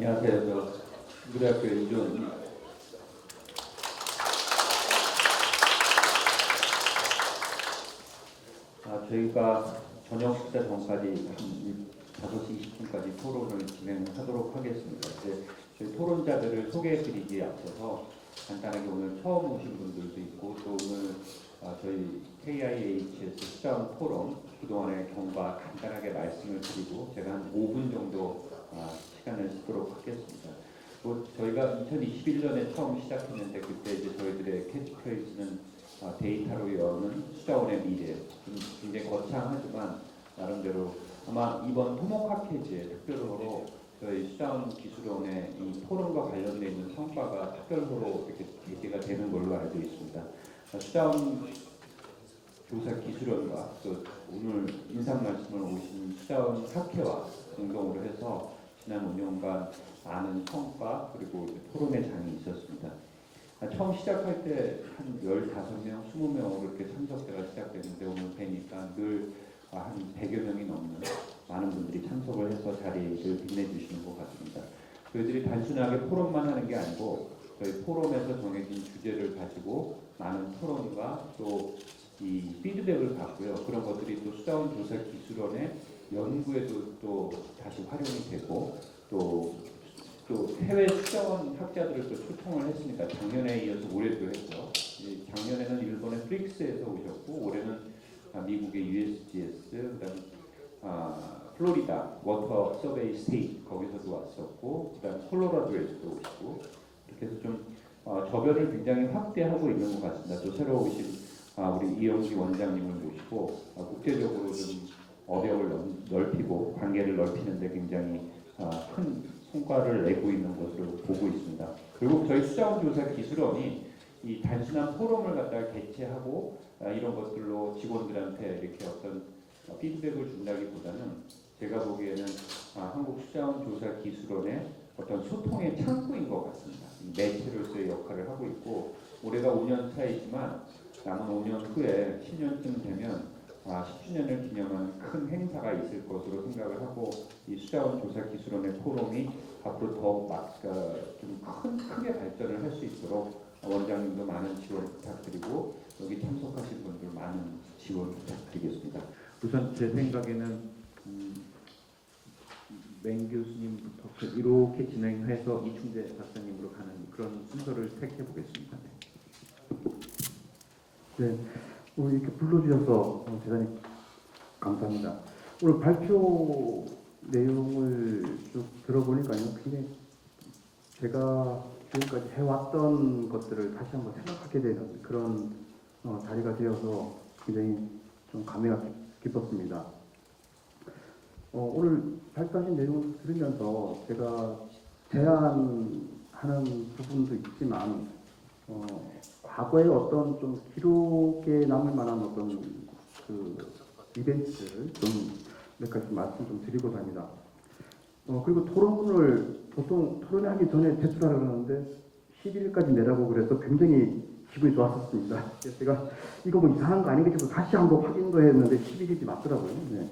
안녕하세요. 우리학교 윤조원입니다. 저희가 저녁 식사 전까지 한 5시 20분까지 토론을 진행하도록 하겠습니다. 저희 토론자들을 소개해드리기에 앞서서 간단하게 오늘 처음 오신 분들도 있고 또 오늘 저희 KIHS 수자원 토론 그동안의 경과 간단하게 말씀을 드리고 제가 한 5분 정도 시간을 쓰도록 하겠습니다. 저희가 2021년에 처음 시작했는데 그때 이제 저희들의 캐치프레이즈는 데이터로 여는 수자원의 미래. 굉장히 거창하지만 나름대로 아마 이번 토목학회지에 특별호로 저희 수자원 기술원의 이 토론과 관련되어 있는 성과가 특별호로 이렇게 게재가 되는 걸로 알고 있습니다. 수자원 조사 기술원과 또 오늘 인상 말씀을 오신 수자원 학회와 공동으로 해서 지난 5년간 많은 성과 그리고 토론의 장이 있었습니다. 처음 시작할 때 한 15명, 20명으로 이렇게 참석자가 시작됐는데 오늘 뵈니까 늘 한 100여 명이 넘는 많은 분들이 참석을 해서 자리를 빛내주시는 것 같습니다. 저희들이 단순하게 토론만 하는 게 아니고 저희 포럼에서 정해진 주제를 가지고 많은 토론과 또 이 피드백을 받고요. 그런 것들이 또 수자원 조사 기술원의 연구에도 또 다시 활용이 되고 또 해외 수자원 학자들을 또 초청을 했으니까 작년에 이어서 올해도 했죠. 작년에는 일본의 프릭스에서 오셨고 올해는 미국의 USGS, 그다음 플로리다 워터 서베이 스테이트 거기서도 왔었고 그다음 콜로라도에서도 오시고 이렇게 해서 좀 저변을 굉장히 확대하고 있는 것 같습니다. 또 새로 오신 우리 이영기 원장님을 모시고 국제적으로 좀 어벽을 넓히고 관계를 넓히는데 굉장히 큰 성과를 내고 있는 것으로 보고 있습니다. 그리고 저희 수자원조사 기술원이 이 단순한 포럼을 갖다가 개최하고 이런 것들로 직원들한테 이렇게 어떤 피드백을 준다기보다는 제가 보기에는 한국수자원조사 기술원의 어떤 소통의 창구인 것 같습니다. 매체로서의 역할을 하고 있고 올해가 5년 차이지만 남은 5년 후에 10년쯤 되면 10주년을 기념하는 큰 행사가 있을 것으로 생각을 하고 이 수자원 조사 기술원의 포럼이 앞으로 좀 크게 발전을 할 수 있도록 원장님도 많은 지원 부탁드리고 여기 참석하신 분들 많은 지원 부탁드리겠습니다. 우선 제 생각에는 맹 교수님부터 이렇게 진행해서 이충재 박사님으로 가는 그런 순서를 택해 보겠습니다. 네, 오늘 이렇게 불러주셔서 대단히 감사합니다. 오늘 발표 내용을 쭉 들어보니까요, 굉장히 제가 지금까지 해왔던 것들을 다시 한번 생각하게 되는 그런 자리가 되어서 굉장히 좀 감회가 깊었습니다. 오늘 발표하신 내용을 들으면서 제가 제안하는 부분도 있지만 과거의 어떤 좀 기록에 남을 만한 어떤 그 이벤트를 좀 몇 가지 말씀 좀 드리고자 합니다. 그리고 토론을 보통 토론하기 전에 제출하려고 하는데 10일까지 내라고 그래서 굉장히 기분이 좋았었습니다. 그래서 제가 이거 뭐 이상한 거 아니겠지 다시 한번 확인도 했는데 10일이지 맞더라고요. 네.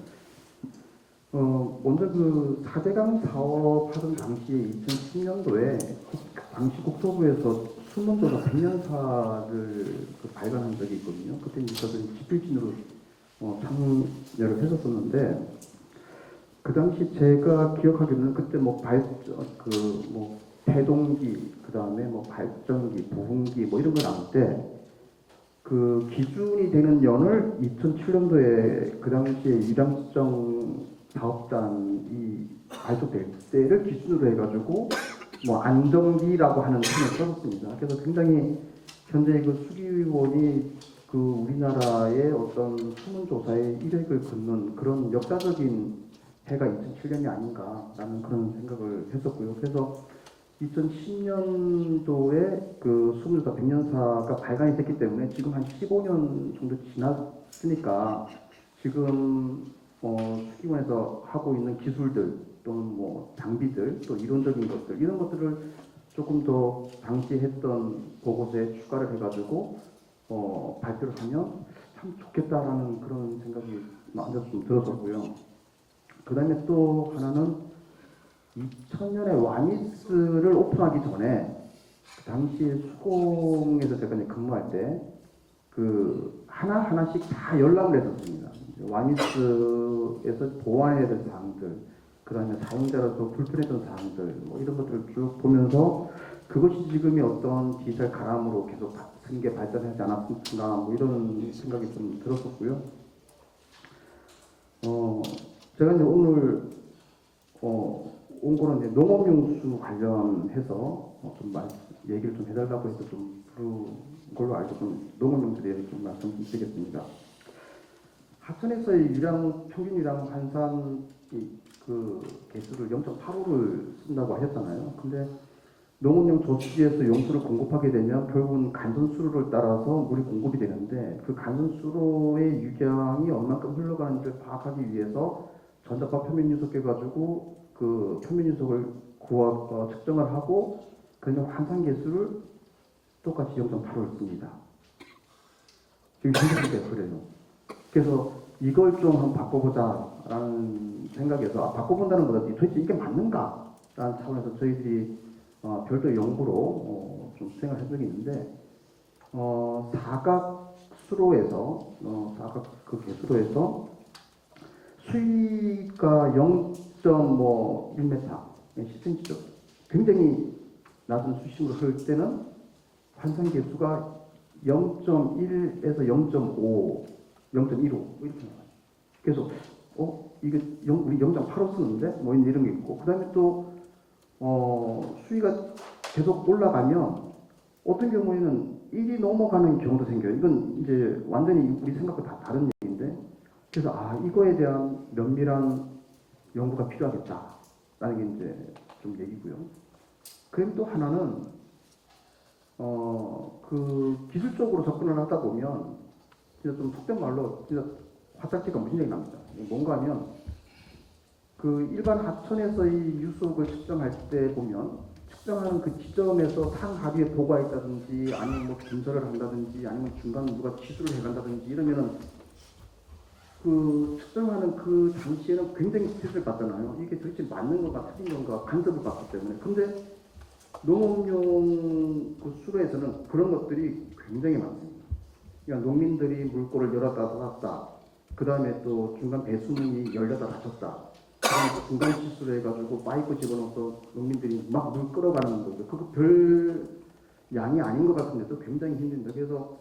먼저 그 4대강 사업 하던 당시에 2010년도에 당시 국토부에서 수문조사 100년사를 발간한 적이 있거든요. 그때 저는 집필진으로 참여를 했었었는데 그 당시 제가 기억하기로는 그때 태동기, 그 다음에 발전기, 부흥기 이런 거 나올 때 그 기준이 되는 연을 2007년도에 그 당시에 유량수정 사업단이 발족될 때를 기준으로 해가지고 안정기라고 하는 표현을 써봤습니다. 그래서 굉장히 현재 그 수기위원이 그 우리나라의 어떤 수문조사의 일획을 긋는 그런 역사적인 해가 2007년이 아닌가라는 그런 생각을 했었고요. 그래서 2010년도에 그 수문조사 100년사가 발간이 됐기 때문에 지금 한 15년 정도 지났으니까 지금 수기원에서 하고 있는 기술들 또는 장비들 또 이론적인 것들 이런 것들을 조금 더 당시 했던 보고서에 추가를 해가지고 발표를 하면 참 좋겠다라는 그런 생각이 먼저 좀 들었었고요. 그 다음에 또 하나는 2000년에 와미스를 오픈하기 전에 그 당시 수공에서 제가 이제 근무할 때 그 하나씩 다 열람을 했었습니다. 와미스에서 보완해야 될 사항들, 그 다음에 사용자로서 불편했던 사항들, 뭐 이런 것들을 쭉 보면서 그것이 지금의 어떤 디지털 가람으로 계속 승계 발전하지 않았나, 뭐 이런 생각이 좀 들었었고요. 제가 이제 오늘, 온 거는 이제 농업용수 관련해서 좀 얘기를 좀 해달라고 해서 좀 부른 걸로 알고 좀 농업용수에 대해서 좀 말씀 좀 드리겠습니다. 하천에서의 평균 유량 환산 그 개수를 0.85를 쓴다고 하셨잖아요. 근데 농업용 조치지에서 용수를 공급하게 되면 결국은 간선수로를 따라서 물이 공급이 되는데 그 간선수로의 유량이 얼마큼 흘러가는지를 파악하기 위해서 전자파 표면유속해 가지고 그 표면유속을 측정을 하고 그러면 환산 개수를 똑같이 0.85를 씁니다. 지금 현실에 그래요. 그래서 이걸 좀 한번 바꿔보자라는 생각에서 바꿔본다는 것보다 도대체 이게 맞는가라는 차원에서 저희들이 별도 연구로 좀 수행을 한 적이 있는데 사각 수로에서 사각 그 개수로에서 수위가 0.1m, 10cm 굉장히 낮은 수심으로 흐를 때는 환산 개수가 0.1에서 0.5, 0.15 이렇게 나와요. 그래서 이게 우리 0.85 쓰는데 뭐 이런 게 있고 그다음에 또 수위가 계속 올라가면 어떤 경우에는 1이 넘어가는 경우도 생겨요. 이건 이제 완전히 우리 생각과 다 다른 얘기인데 그래서 이거에 대한 면밀한 연구가 필요하겠다라는 게 이제 좀 얘기고요. 그리고 또 하나는 그 기술적으로 접근을 하다 보면 진짜 좀 속된 말로 진짜 화딱지가 무진장이 납니다. 뭔가 하면 그 일반 하천에서의 유속을 측정할 때 보면 측정하는 그 지점에서 상하비에 보고가 있다든지 아니면 뭐 분설을 한다든지 아니면 중간 누가 취수를 해간다든지 이러면은 그 측정하는 그 당시에는 굉장히 스트레스를 받잖아요. 이게 도대체 맞는 건가 틀린 건가 간섭을 받기 때문에. 근데 농업용 그 수로에서는 그런 것들이 굉장히 많습니다. 그러니까 농민들이 물꼬를 열었다 닫았다. 그 다음에 또 중간 배수문이 열렸다 닫혔다. 그 다음에 중간 실수를 해가지고 파이프 집어넣어서 농민들이 막 물 끌어가는 거죠. 그거 별 양이 아닌 것 같은데도 굉장히 힘듭니다. 그래서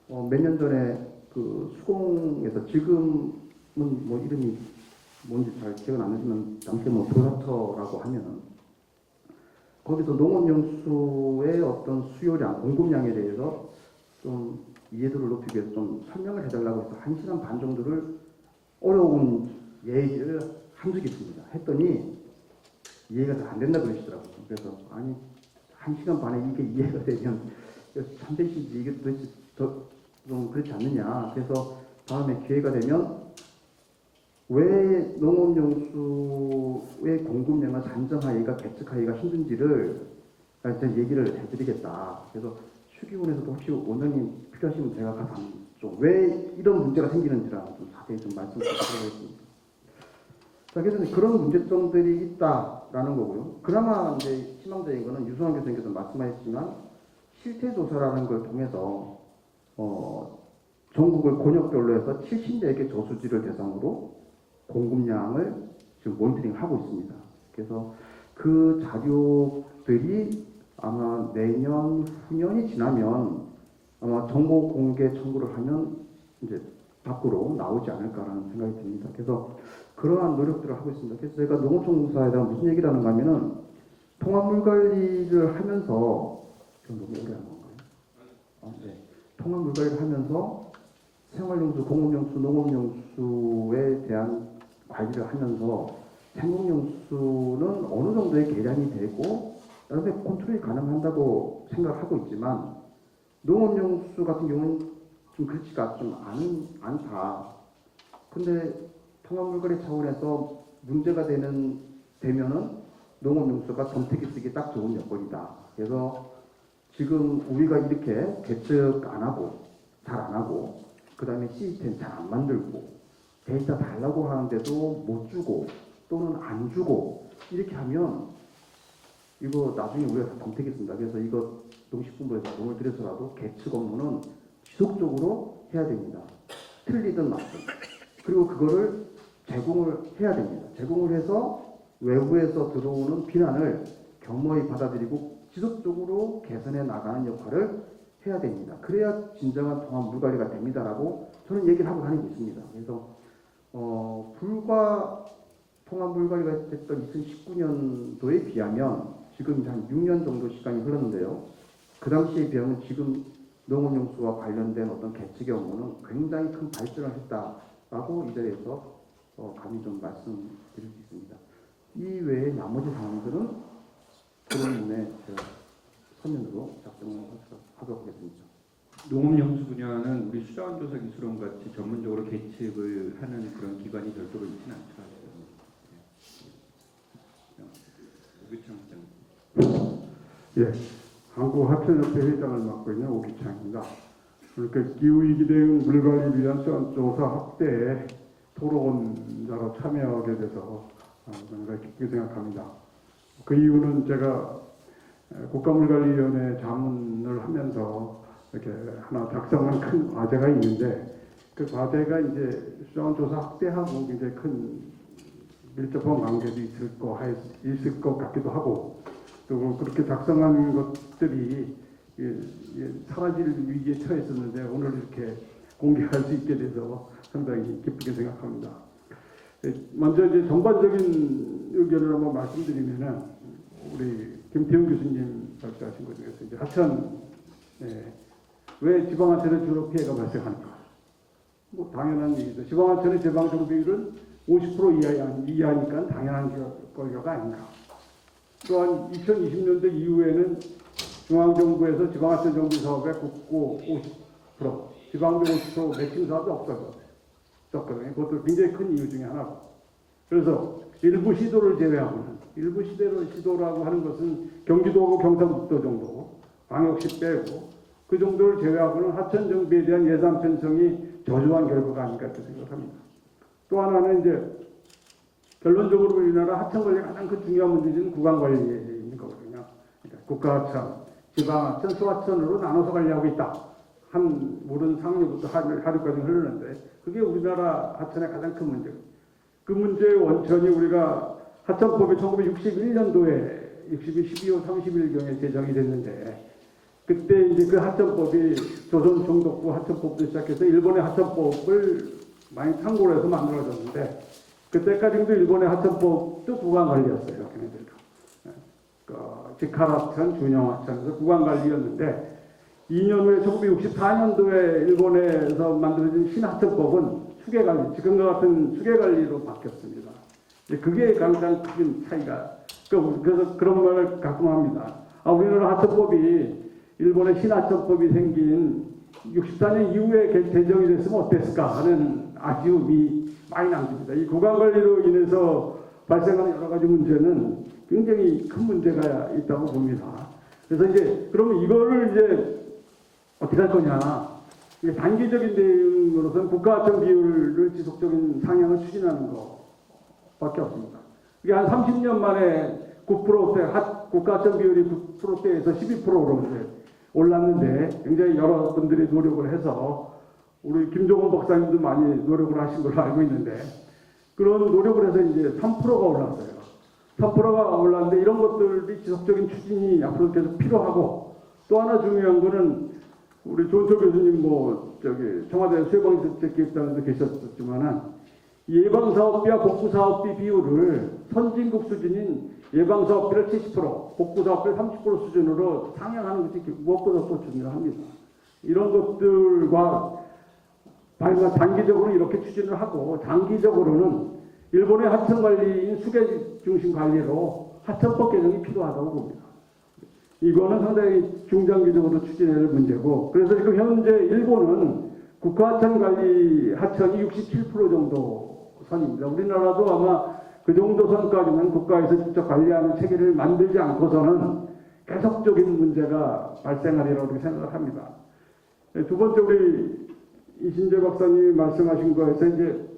몇 년 전에 그 수공에서 지금은 뭐 이름이 뭔지 잘 기억은 안 나지만 당시에 뭐 도사터라고 하면은 거기서 농업용수의 어떤 수요량, 공급량에 대해서 좀 이해도를 높이기 위해서 좀 설명을 해달라고 해서 1시간 반 정도를 어려운 얘기를 한 적이 있습니다. 했더니 이해가 잘 안 된다 그러시더라고요. 그래서 아니 1시간 반에 이게 이해가 되면 참되시지 이게 도대체 좀 그렇지 않느냐. 그래서 다음에 기회가 되면 왜 농업용수의 공급량을 산정하기가 계측하기가 힘든지를 제가 얘기를 해드리겠다. 그래서 추기원에서도 혹시 원장님 필요하시면 제가 가서 좀 왜 이런 문제가 생기는지랑 좀 자세히 좀 말씀드리도록 하겠습니다. 자, 그래서 그런 문제점들이 있다라는 거고요. 그나마 이제 희망적인 거는 유승환 교수님께서 말씀하셨지만 실태조사라는 걸 통해서 전국을 권역별로 해서 70여 개 저수지를 대상으로 공급량을 지금 모니터링하고 있습니다. 그래서 그 자료들이 아마 내년, 후년이 지나면 아마 정보 공개 청구를 하면 이제 밖으로 나오지 않을까라는 생각이 듭니다. 그래서 그러한 노력들을 하고 있습니다. 그래서 제가 농어촌공사에 대한 무슨 얘기를 하는가 하면은 통합물 관리를 하면서 좀 너무 오래 한 건가요? 네. 통합물 관리를 하면서 생활용수, 공업용수, 농업용수에 대한 관리를 하면서 생활용수는 어느 정도의 계량이 되고 그다음에 컨트롤이 가능한다고 생각하고 있지만 농업용수 같은 경우는 좀 그렇지가 좀 않다. 근데 통합물거래 차원에서 문제가 되면은 농업용수가 정책이 쓰기 딱 좋은 여건이다. 그래서 지금 우리가 이렇게 계측 안 하고 잘 안 하고 그 다음에 시스템 잘 안 만들고 데이터 달라고 하는데도 못 주고 또는 안 주고 이렇게 하면 이거 나중에 우리가 다 덤태겠습니다. 그래서 이거 농식품부에서 돈을 들여서라도 계측 업무는 지속적으로 해야 됩니다. 틀리든 맞든. 그리고 그거를 제공을 해야 됩니다. 제공을 해서 외부에서 들어오는 비난을 겸허히 받아들이고 지속적으로 개선해 나가는 역할을 해야 됩니다. 그래야 진정한 통합 물관리가 됩니다라고 저는 얘기를 하고 다니고 있습니다. 그래서 불과 통합 물관리가 됐던 2019년도에 비하면 지금 한 6년 정도 시간이 흘렀는데요. 그 당시에 비하면 지금 농업용수와 관련된 어떤 계측의 업무는 굉장히 큰 발전을 했다라고 이 자리에서 감히 좀 말씀드릴 수 있습니다. 이 외에 나머지 사항들은 그런 부분에 제가 서면으로 작성을 하도록 하겠습니다. 농업용수 분야는 우리 수자원조사기술원 같이 전문적으로 계측을 하는 그런 기관이 별도로 있지는 않죠. 오기창 회장. 예, 한국하천협회 회장을 맡고 있는 오기창입니다. 그러니까 기후위기 대응 물관리를 위한 수원조사 확대에 토론자로 참여하게 돼서 굉장히 기쁘게 생각합니다. 그 이유는 제가 국가물관리위원회 자문을 하면서 이렇게 하나 작성한 큰 과제가 있는데 그 과제가 이제 수자원조사 확대하고 굉장히 큰 밀접한 관계도 있을 것 같기도 하고 또 그렇게 작성한 것들이 사라질 위기에 처했었는데 오늘 이렇게 공개할 수 있게 돼서 상당히 기쁘게 생각합니다. 먼저 이제 전반적인 의견을 한번 말씀드리면은 우리 김태훈 교수님 발표하신 것 중에서 이제 하천 왜 지방하천에 주로 피해가 발생하는가? 뭐 당연한 얘기죠. 지방하천의 제방정 비율은 50% 이하니까 당연한 결과가 아닌가. 또한 2020년도 이후에는 중앙정부에서 지방하천 정비 사업에 국고 50%, 지방비 50% 매칭 사업이 없었거든요. 그것도 굉장히 큰 이유 중에 하나고. 그래서 일부 시도를 제외하고는, 일부 시도라고 하는 것은 경기도하고 경상북도 정도, 광역시 빼고, 그 정도를 제외하고는 하천 정비에 대한 예산 편성이 저조한 결과가 아닌가 이렇게 생각합니다. 또 하나는 이제 결론적으로 우리나라 하천 관리의 가장 큰 중요한 문제는 구간 관리에 있는 거거든요. 그러니까 국가하천, 지방하천, 소하천으로 나눠서 관리하고 있다. 한 물은 상류부터 하류까지 흐르는데 그게 우리나라 하천의 가장 큰 문제입니다. 그 문제의 원천이 우리가 하천법이 1961년도에 12월 30일경에 제정이 됐는데 그때 이제 그 하천법이 조선 총독부 하천법도 시작해서 일본의 하천법을 많이 참고를 해서 만들어졌는데 그때까지도 일본의 하천법도 구간관리였어요. 걔네들도. 직하라천, 준영하천에서 구간관리였는데 2년 후에 1964년도에 일본에서 만들어진 신하천법은 수계관리, 지금과 같은 수계관리로 바뀌었습니다. 그게 가장 큰 차이가. 그래서 그런 말을 가끔 합니다. 우리나라 하천법이 일본의 신하천법이 생긴 64년 이후에 개정이 됐으면 어땠을까 하는 아쉬움이 많이 남깁니다. 이 구간관리로 인해서 발생하는 여러 가지 문제는 굉장히 큰 문제가 있다고 봅니다. 그래서 이제 그러면 이거를 이제 어떻게 할 거냐. 이게 단기적인 대응으로서는 국가하천 비율을 지속적인 상향을 추진하는 것밖에 없습니다. 이게 한 30년 만에 9%대, 국가하천 비율이 9%대에서 12%로 이제 올랐는데 굉장히 여러분들이 노력을 해서 우리 김종원 박사님도 많이 노력을 하신 걸로 알고 있는데 그런 노력을 해서 이제 3%가 올랐어요. 3%가 올랐는데 이런 것들이 지속적인 추진이 앞으로 계속 필요하고 또 하나 중요한 거는 우리 조은철 교수님 청와대 수해방지대책기획단에도 계셨었지만은 예방사업비와 복구사업비 비율을 선진국 수준인 예방사업비를 70%, 복구사업비를 30% 수준으로 상향하는 것이 무엇보다 더 중요합니다. 이런 것들과 단기적으로 이렇게 추진을 하고 장기적으로는 일본의 하천 관리인 수계 중심 관리로 하천법 개정이 필요하다고 봅니다. 이거는 상당히 중장기적으로 추진해야 할 문제고 그래서 지금 현재 일본은 국가하천 관리 하천이 67% 정도 선입니다. 우리나라도 아마 그 정도 선까지는 국가에서 직접 관리하는 체계를 만들지 않고서는 계속적인 문제가 발생하리라고 생각을 합니다. 두 번째 우리 이신재 박사님이 말씀하신 거에서 이제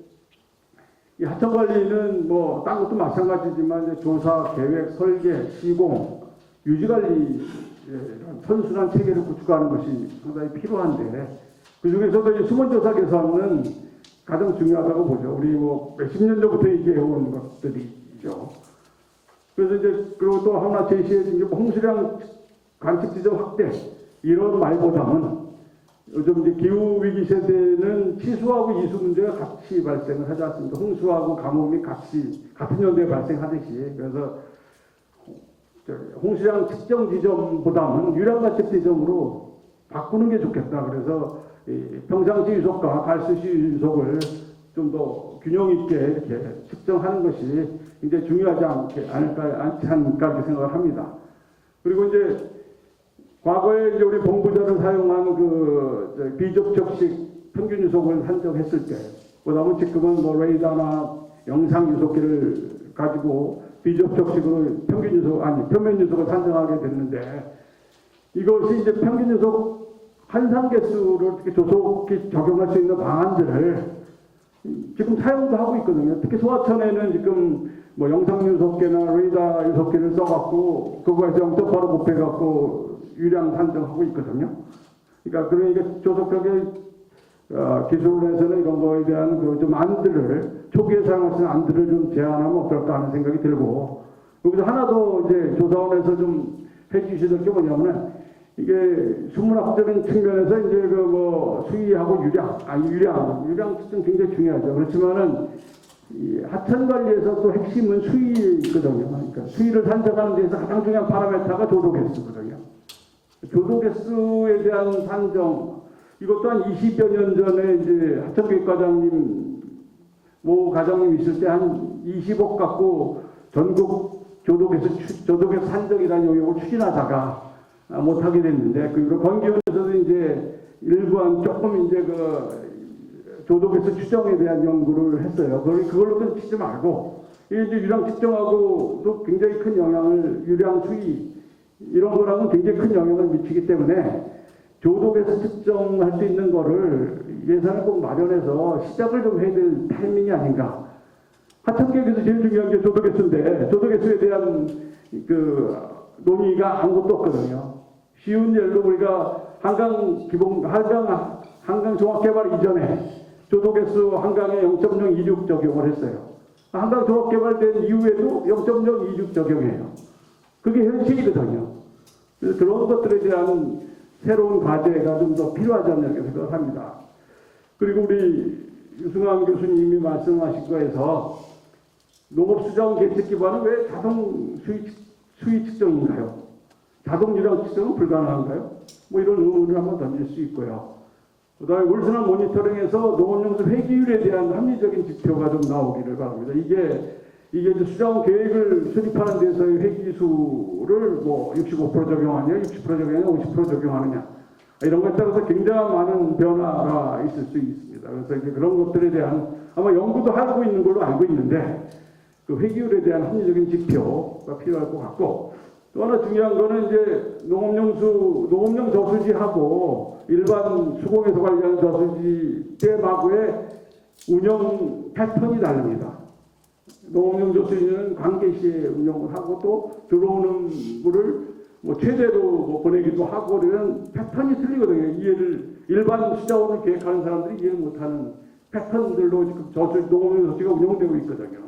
이 하천 관리는 뭐 딴 것도 마찬가지지만 이제 조사, 계획, 설계, 시공, 유지 관리 선순환 체계를 구축하는 것이 상당히 필요한데 그 중에서도 이 수문조사 개선은 가장 중요하다고 보죠. 우리 뭐 몇십 년 전부터 얘기해온 것들이죠. 그래서 이제 그리고 또 하나 제시해 준 게 홍수량 관측 지점 확대 이런 말보다는 요즘 이제 기후 위기 세대는 치수하고 이수 문제가 같이 발생을 하지 않습니까? 홍수하고 가뭄이 같은 연도에 발생하듯이 그래서 홍수량 측정 지점보다는 유량 관측 지점으로 바꾸는 게 좋겠다. 그래서 평상시 유속과 갈수시 유속을 좀 더 균형 있게 이렇게 측정하는 것이 굉장히 중요하지 않지 않을까 이렇게 생각을 합니다. 그리고 이제 과거에 이제 우리 본부자를 사용한 그 비접촉식 평균 유속을 산정했을 때, 그다음에 지금은 뭐 레이더나 영상 유속기를 가지고 비접촉식으로 표면 유속을 산정하게 됐는데, 이것이 이제 평균 유속 환산 개수를 어떻게 조속히 적용할 수 있는 방안들을 지금 사용도 하고 있거든요. 특히 소하천에는 지금 뭐 영상 유속계나 레이더 유속기를 써갖고 그거에서 0.8로 곱해갖고 유량 산정하고 있거든요. 그러니까 조속하게 기술을 해서는 이런 거에 대한 좀 안들을 초기에 사용할 수 있는 안들을 좀 제안하면 어떨까 하는 생각이 들고 여기서 하나 더 이제 조사원에서 좀 해주셔야 될 게 뭐냐면은 이게 수문학적인 측면에서 이제 그 뭐 수위하고 유량 측정 굉장히 중요하죠. 그렇지만은 이 하천 관리에서 또 핵심은 수위에 있거든요. 그러니까 수위를 산정하는 데서 가장 중요한 파라미터가 조도 개수거든요. 조도 개수에 대한 산정, 이것도 한 20여 년 전에 이제 하천교육과장님, 모 과장님 있을 때 한 20억 갖고 전국 조도 개수 산정이라는 영역을 추진하다가 못하게 됐는데, 그리고 건기원에서도 이제 일부한 조금 이제 그 조도 개수 추정에 대한 연구를 했어요. 그걸로 끝이지 말고, 이게 이제 유량 측정하고도 굉장히 큰 영향을, 유량 수위, 이런 거랑은 굉장히 큰 영향을 미치기 때문에 조도에서 측정할 수 있는 거를 예산을 꼭 마련해서 시작을 좀 해야 될 타이밍이 아닌가. 하천계획에서 제일 중요한 게 조도개수인데 조도개수에 대한 그 논의가 아무것도 없거든요. 쉬운 예로 우리가 한강 종합개발 이전에 조도개수 한강에 0.026 적용을 했어요. 한강 종합개발된 이후에도 0.026 적용해요. 그게 현실이거든요. 그래서 그런 것들에 대한 새로운 과제가 좀 더 필요하지 않나 이렇게 생각을 합니다. 그리고 우리 유승환 교수님이 말씀하신 거에서 농업수자원 계획 기반은 왜 자동 수위 측정인가요? 자동 유량 측정은 불가능한가요? 뭐 이런 의문을 한번 던질 수 있고요. 그 다음에 월순환 모니터링에서 농업용수 회기율에 대한 합리적인 지표가 좀 나오기를 바랍니다. 이게 이제 수자원 계획을 수립하는 데서의 회기수를 뭐 65% 적용하느냐, 60% 적용하느냐, 50% 적용하느냐 이런 것에 따라서 굉장히 많은 변화가 있을 수 있습니다. 그래서 이제 그런 것들에 대한 아마 연구도 하고 있는 걸로 알고 있는데 그 회기율에 대한 합리적인 지표가 필요할 것 같고 또 하나 중요한 거는 이제 농업용 저수지하고 일반 수공에서 관리하는 저수지 때마구의 운영 패턴이 다릅니다. 농업용 저수지는 관계시에 운영을 하고 또 들어오는 물을 뭐 최대로 뭐 보내기도 하고 그런 패턴이 틀리거든요. 이해를 일반 수자원을 계획하는 사람들이 이해를 못하는 패턴들로 지금 농업용 저수지가 운영되고 있거든요.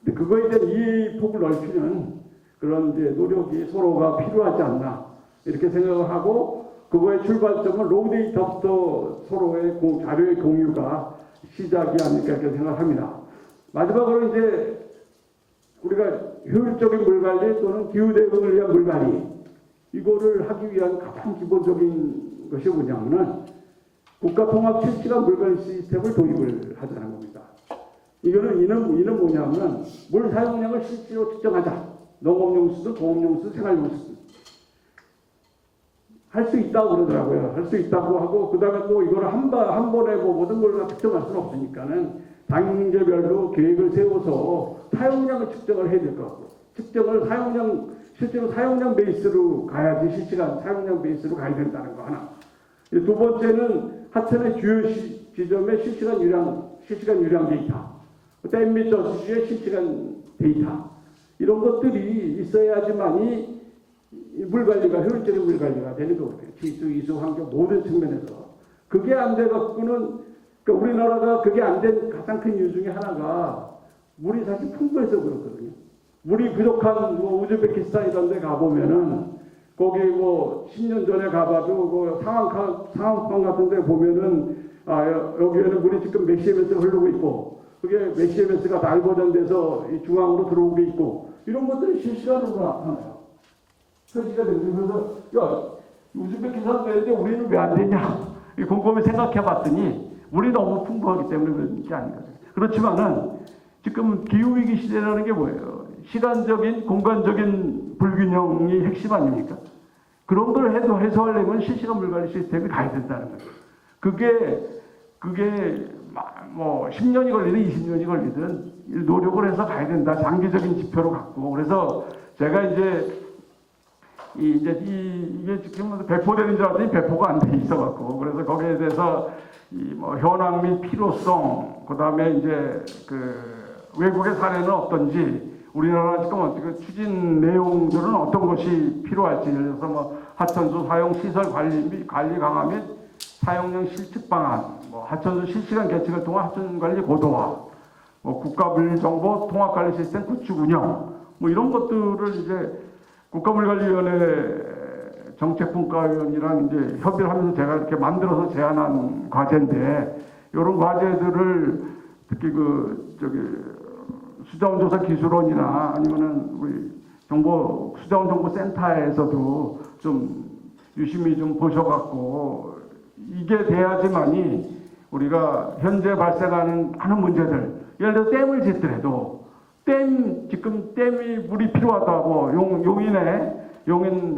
근데 그거에 대한 이해 폭을 넓히는 그런 이제 노력이 서로가 필요하지 않나 이렇게 생각을 하고 그거의 출발점은 로우데이터부터 서로의 자료의 공유가 시작이 아닐까 이렇게 생각합니다. 마지막으로 이제 우리가 효율적인 물관리 또는 기후대응을 위한 물관리 이거를 하기 위한 가장 기본적인 것이 뭐냐면은 국가통합 실시간 물관리 시스템을 도입을 하자는 겁니다. 이는 뭐냐면 물 사용량을 실제로 측정하자. 농업용수도 공업용수도 생활용수도 할 수 있다고 그러더라고요. 할 수 있다고 하고 그 다음에 또 이거를 한 번에 뭐 모든 걸 다 측정할 수는 없으니까는 단계별로 계획을 세워서 사용량을 측정을 해야 될 것 같고 측정을 실제로 사용량 베이스로 가야지 실시간 사용량 베이스로 가야 된다는 거 하나. 두 번째는 하천의 주요 지점의 실시간 유량 데이터. 댐 및 저수지의 실시간 데이터 이런 것들이 있어야지만이 물 관리가 효율적인 물 관리가 되는 거거든요. 지수, 이수, 환경 모든 측면에서 그게 안 돼 갖고는 그러니까 우리나라가 그게 안 된 가장 큰 이유 중에 하나가 물이 사실 풍부해서 그렇거든요. 물이 부족한 뭐 우즈베키스탄 이런 데 가보면은 거기 뭐 10년 전에 가봐도 그 상황판 같은 데 보면은 여기에는 물이 지금 몇 CMS 흐르고 있고 그게 몇 CMS가 날버전돼서 이 중앙으로 들어오게 있고 이런 것들이 실시간으로 나타나요. 표시가 됩니다. 그래서 야 우즈베키스탄 되는데 우리는 왜 안 되냐 곰곰이 생각해 봤더니 물이 너무 풍부하기 때문에 그런 게 아니거든요. 그렇지만은 지금 기후위기 시대라는 게 뭐예요? 시간적인 공간적인 불균형이 핵심 아닙니까? 그런 걸 해소하려면 실시간 물관리 시스템이 가야 된다는 거죠. 그게 뭐 10년이 걸리든 20년이 걸리든 노력을 해서 가야 된다. 장기적인 지표로 갖고. 그래서 제가 이제 이게 지금 배포되는 줄 알았더니 배포가 안 돼 있어갖고. 그래서 거기에 대해서 뭐 현황 및 필요성, 그 다음에 이제 외국의 사례는 어떤지, 우리나라 지금 어떻게 추진 내용들은 어떤 것이 필요할지, 예를 들어서 뭐 하천수 사용 시설 관리 강화 및 사용량 실측 방안, 뭐 하천수 실시간 계측을 통한 하천 관리 고도화, 뭐 국가물정보 통합관리 시스템 구축 운영, 뭐 이런 것들을 이제 국가물관리위원회 정책분과위원이랑 이제 협의를 하면서 제가 이렇게 만들어서 제안한 과제인데, 이런 과제들을 특히 수자원조사 기술원이나 아니면은 우리 수자원정보센터에서도 좀 유심히 좀 보셔갖고 이게 돼야지만이 우리가 현재 발생하는 많은 문제들, 예를 들어 댐을 짓더라도 지금 댐이 물이 필요하다고 용인에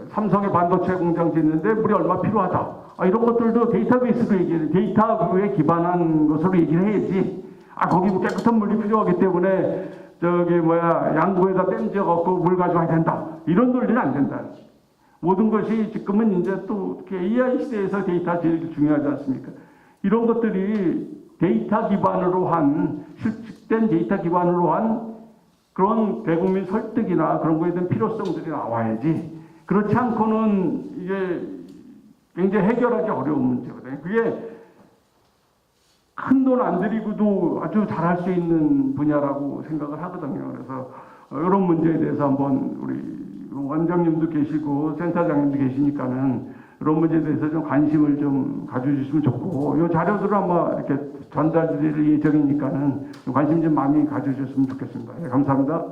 삼성의 반도체 공장 짓는데 물이 얼마 필요하다. 이런 것들도 데이터베이스로 데이터에 기반한 것으로 얘기를 해야지. 거기 깨끗한 물이 필요하기 때문에 양구에다 댐 지어갖고 물 가져와야 된다. 이런 논리는 안 된다. 모든 것이 지금은 이제 또 AI 시대에서 데이터 제일 중요하지 않습니까? 이런 것들이 데이터 기반으로 한, 실측된 데이터 기반으로 한 그런 대국민 설득이나 그런 거에 대한 필요성들이 나와야지. 그렇지 않고는 이게 굉장히 해결하기 어려운 문제거든요. 그게 큰 돈 안 들이고도 아주 잘할 수 있는 분야라고 생각을 하거든요. 그래서 이런 문제에 대해서 한번 우리 원장님도 계시고 센터장님도 계시니까는 이런 문제에 대해서 좀 관심을 좀 가져주시면 좋고, 이 자료들을 아마 이렇게 전달드릴 예정이니까는 관심 좀 많이 가져주셨으면 좋겠습니다. 네, 감사합니다.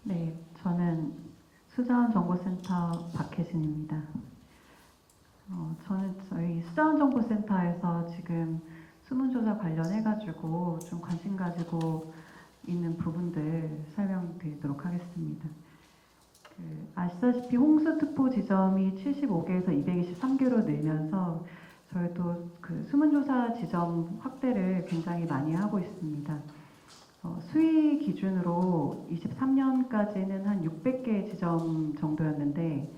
네, 저는 수자원정보센터 박혜진입니다. 저는 저희 수자원정보센터에서 지금 수문조사 관련해가지고 좀 관심 가지고 있는 부분들 설명드리도록 하겠습니다. 아시다시피 홍수특보 지점이 75개에서 223개로 늘면서 저희도 수문조사 지점 확대를 굉장히 많이 하고 있습니다. 수위 기준으로 23년까지는 한 600개 지점 정도였는데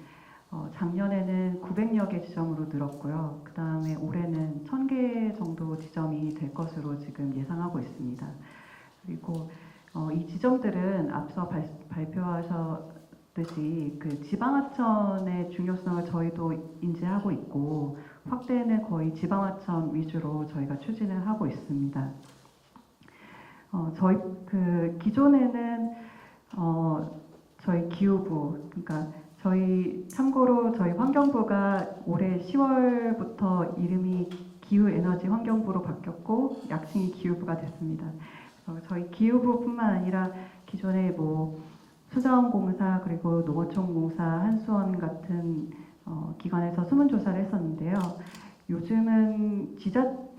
작년에는 900여 개 지점으로 늘었고요. 그 다음에 올해는 1000개 정도 지점이 될 것으로 지금 예상하고 있습니다. 그리고 이 지점들은 앞서 발표하셨듯이 지방하천의 중요성을 저희도 인지하고 있고 확대는 거의 지방하천 위주로 저희가 추진을 하고 있습니다. 저희 기존에는 저희 기후부, 그러니까 참고로 저희 환경부가 올해 10월부터 이름이 기후에너지 환경부로 바뀌었고 약칭이 기후부가 됐습니다. 저희 기후부뿐만 아니라 기존에 수자원공사 그리고 농어촌공사, 한수원 같은 기관에서 수문조사를 했었는데요. 요즘은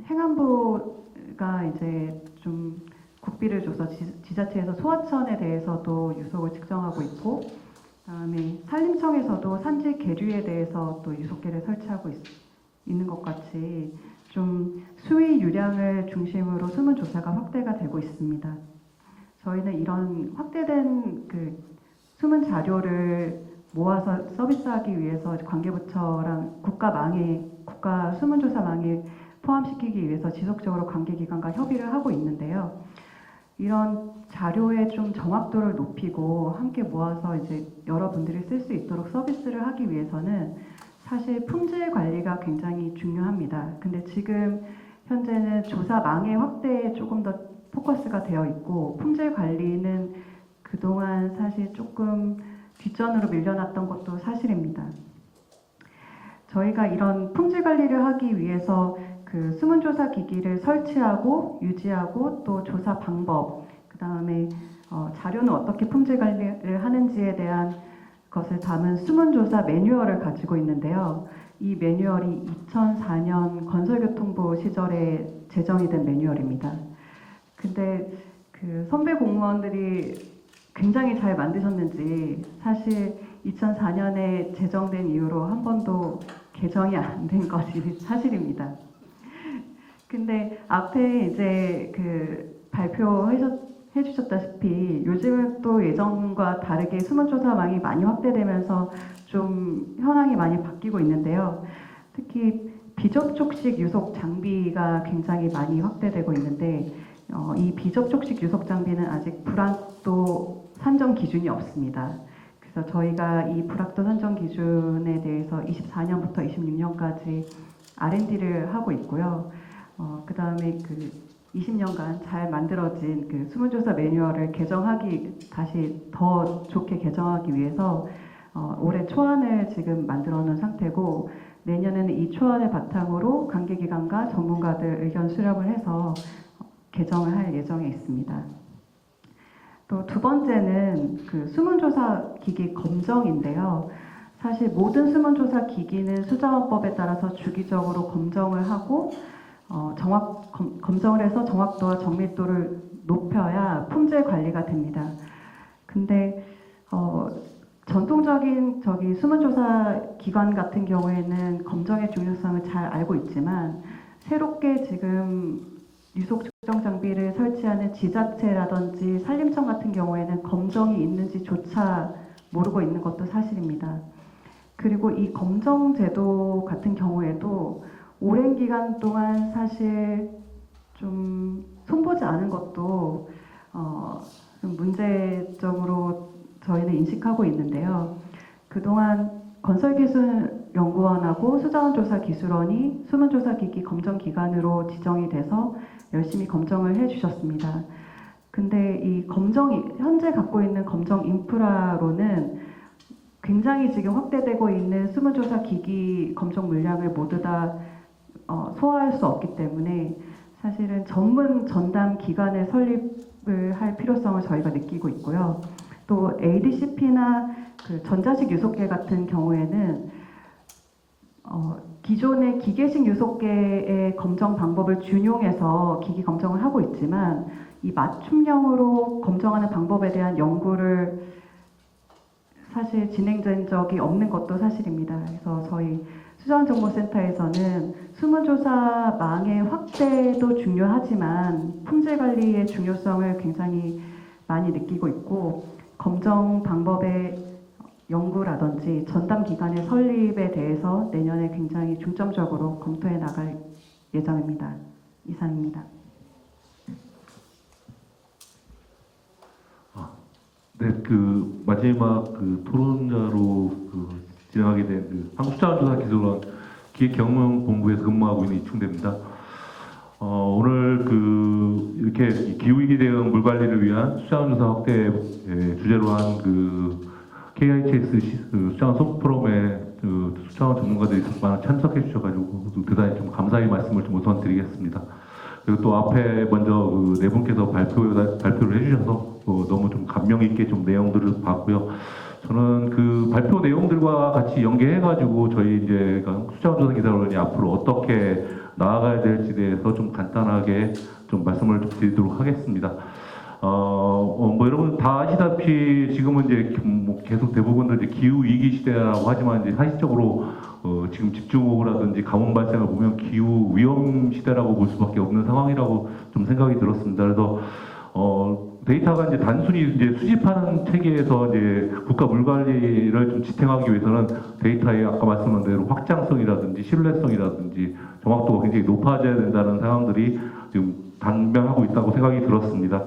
행안부가 이제 좀 국비를 줘서 지자체에서 소하천에 대해서도 유속을 측정하고 있고, 그다음에 산림청에서도 산지 계류에 대해서 또 유속계를 설치하고 있는 것 같이 좀 수위 유량을 중심으로 수문 조사가 확대가 되고 있습니다. 저희는 이런 확대된 수문 자료를 모아서 서비스하기 위해서 관계부처랑 국가 수문조사망에 포함시키기 위해서 지속적으로 관계기관과 협의를 하고 있는데요. 이런 자료의 좀 정확도를 높이고 함께 모아서 이제 여러분들이 쓸 수 있도록 서비스를 하기 위해서는 사실 품질 관리가 굉장히 중요합니다. 근데 지금 현재는 조사망의 확대에 조금 더 포커스가 되어 있고 품질 관리는 그동안 사실 조금 뒷전으로 밀려났던 것도 사실입니다. 저희가 이런 품질 관리를 하기 위해서 그 수문조사 기기를 설치하고 유지하고 또 조사 방법, 그 다음에 자료는 어떻게 품질 관리를 하는지에 대한 것을 담은 수문조사 매뉴얼을 가지고 있는데요. 이 매뉴얼이 2004년 건설교통부 시절에 제정이 된 매뉴얼입니다. 근데 그 선배 공무원들이 굉장히 잘 만드셨는지 사실 2004년에 제정된 이후로 한 번도 개정이 안 된 것이 사실입니다. 근데 앞에 이제 그 발표해 주셨다시피 요즘은 또 예전과 다르게 수문조사망이 많이 확대되면서 좀 현황이 많이 바뀌고 있는데요. 특히 비접촉식 유속 장비가 굉장히 많이 확대되고 있는데 이 비접촉식 유속 장비는 아직 불확도 산정 기준이 없습니다. 그래서 저희가 이 불확도 산정 기준에 대해서 24년부터 26년까지 R&D를 하고 있고요. 그 다음에 그 20년간 잘 만들어진 그 수문조사 매뉴얼을 다시 더 좋게 개정하기 위해서 올해 초안을 지금 만들어 놓은 상태고 내년에는 이 초안을 바탕으로 관계기관과 전문가들 의견 수렴을 해서 개정을 할 예정에 있습니다. 또 두 번째는 그 수문조사 기기 검정인데요. 사실 모든 수문조사 기기는 수자원법에 따라서 주기적으로 검정을 하고 검정을 해서 정확도와 정밀도를 높여야 품질 관리가 됩니다. 근데 전통적인 수문조사 기관 같은 경우에는 검정의 중요성을 잘 알고 있지만 새롭게 지금 유속 측정 장비를 설치하는 지자체라든지 산림청 같은 경우에는 검정이 있는지조차 모르고 있는 것도 사실입니다. 그리고 이 검정 제도 같은 경우에도 오랜 기간 동안 사실 좀 손보지 않은 것도 좀 문제점으로 저희는 인식하고 있는데요. 그동안 건설기술연구원하고 수자원조사기술원이 수문조사기기 검정기관으로 지정이 돼서 열심히 검정을 해주셨습니다. 근데 이 현재 갖고 있는 검정 인프라로는 굉장히 지금 확대되고 있는 수문조사 기기 검정 물량을 모두 다 소화할 수 없기 때문에 사실은 전문 전담 기관을 설립을 할 필요성을 저희가 느끼고 있고요. 또 ADCP나 그 전자식 유속계 같은 경우에는 기존의 기계식 유속계의 검정 방법을 준용해서 기기 검정을 하고 있지만 이 맞춤형으로 검정하는 방법에 대한 연구를 사실 진행된 적이 없는 것도 사실입니다. 그래서 저희 수자원정보센터에서는 수문조사망의 확대도 중요하지만 품질관리의 중요성을 굉장히 많이 느끼고 있고 검정 방법의 연구라든지 전담 기관의 설립에 대해서 내년에 굉장히 중점적으로 검토해 나갈 예정입니다. 이상입니다. 네, 그 마지막 그 토론자로 진행하게 된 한국수자원조사기술원 기획경영본부에서 근무하고 있는 이충대입니다. 오늘 이렇게 기후위기 대응 물관리를 위한 수자원조사 확대 주제로 한 KITX 수자원 소프트폼에 수자원 전문가들이 많이 참석해 주셔가지고 대단히 좀 감사의 말씀을 좀 우선 드리겠습니다. 그리고 또 앞에 먼저 네 분께서 발표를 해주셔서 너무 좀 감명 있게 좀 내용들을 봤고요. 저는 그 발표 내용들과 같이 연계해가지고 저희 이제 수자원조사기술원이 앞으로 어떻게 나아가야 될지에 대해서 좀 간단하게 좀 말씀을 좀 드리도록 하겠습니다. 여러분 다 아시다시피 지금은 이제 계속 대부분들 이제 기후 위기 시대라고 하지만 이제 사실적으로 지금 집중호우라든지 가뭄 발생을 보면 기후 위험 시대라고 볼 수밖에 없는 상황이라고 좀 생각이 들었습니다. 그래서 데이터가 이제 단순히 이제 수집하는 체계에서 이제 국가 물 관리를 좀 지탱하기 위해서는 데이터의 아까 말씀한 대로 확장성이라든지 신뢰성이라든지 정확도가 굉장히 높아져야 된다는 상황들이 지금 단명하고 있다고 생각이 들었습니다.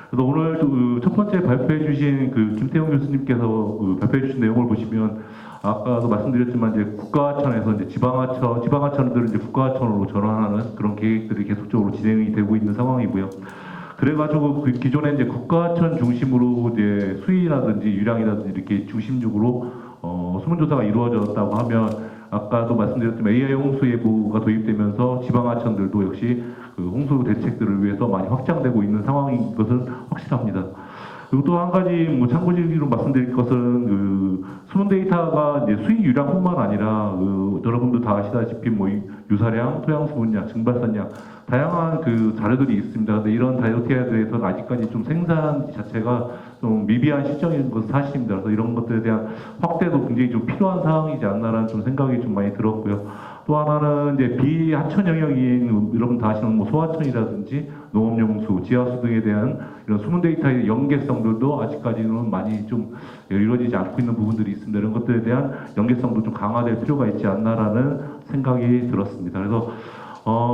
그래서 오늘 첫 번째 발표해 주신 김태용 교수님께서 발표해 주신 내용을 보시면 아까도 말씀드렸지만 이제 국가하천에서 이제 지방하천들을 이제 국가하천으로 전환하는 그런 계획들이 계속적으로 진행이 되고 있는 상황이고요. 그래가지고 기존에 이제 국가하천 중심으로 이제 수위라든지 유량이라든지 이렇게 중심적으로 수문조사가 이루어졌다고 하면 아까도 말씀드렸지만 AI 홍수 예보가 도입되면서 지방하천들도 역시 홍수 대책들을 위해서 많이 확장되고 있는 상황인 것은 확실합니다. 그리고 또 한 가지 참고지로 말씀드릴 것은 수문 데이터가 이제 수익 유량뿐만 아니라 여러분도 다 아시다시피 유사량, 토양 수분량, 증발산량 다양한 자료들이 있습니다. 근데 이런 데이터에 대해서는 아직까지 좀 생산 자체가 좀 미비한 실정인 것은 사실입니다. 그래서 이런 것들에 대한 확대도 굉장히 좀 필요한 상황이지 않나라는 좀 생각이 좀 많이 들었고요. 또 하나는 이제 비하천 영역인 여러분 다 아시는 소하천이라든지 농업용수, 지하수 등에 대한 이런 수문 데이터의 연계성들도 아직까지는 많이 좀 이루어지지 않고 있는 부분들이 있습니다. 이런 것들에 대한 연계성도 좀 강화될 필요가 있지 않나라는 생각이 들었습니다. 그래서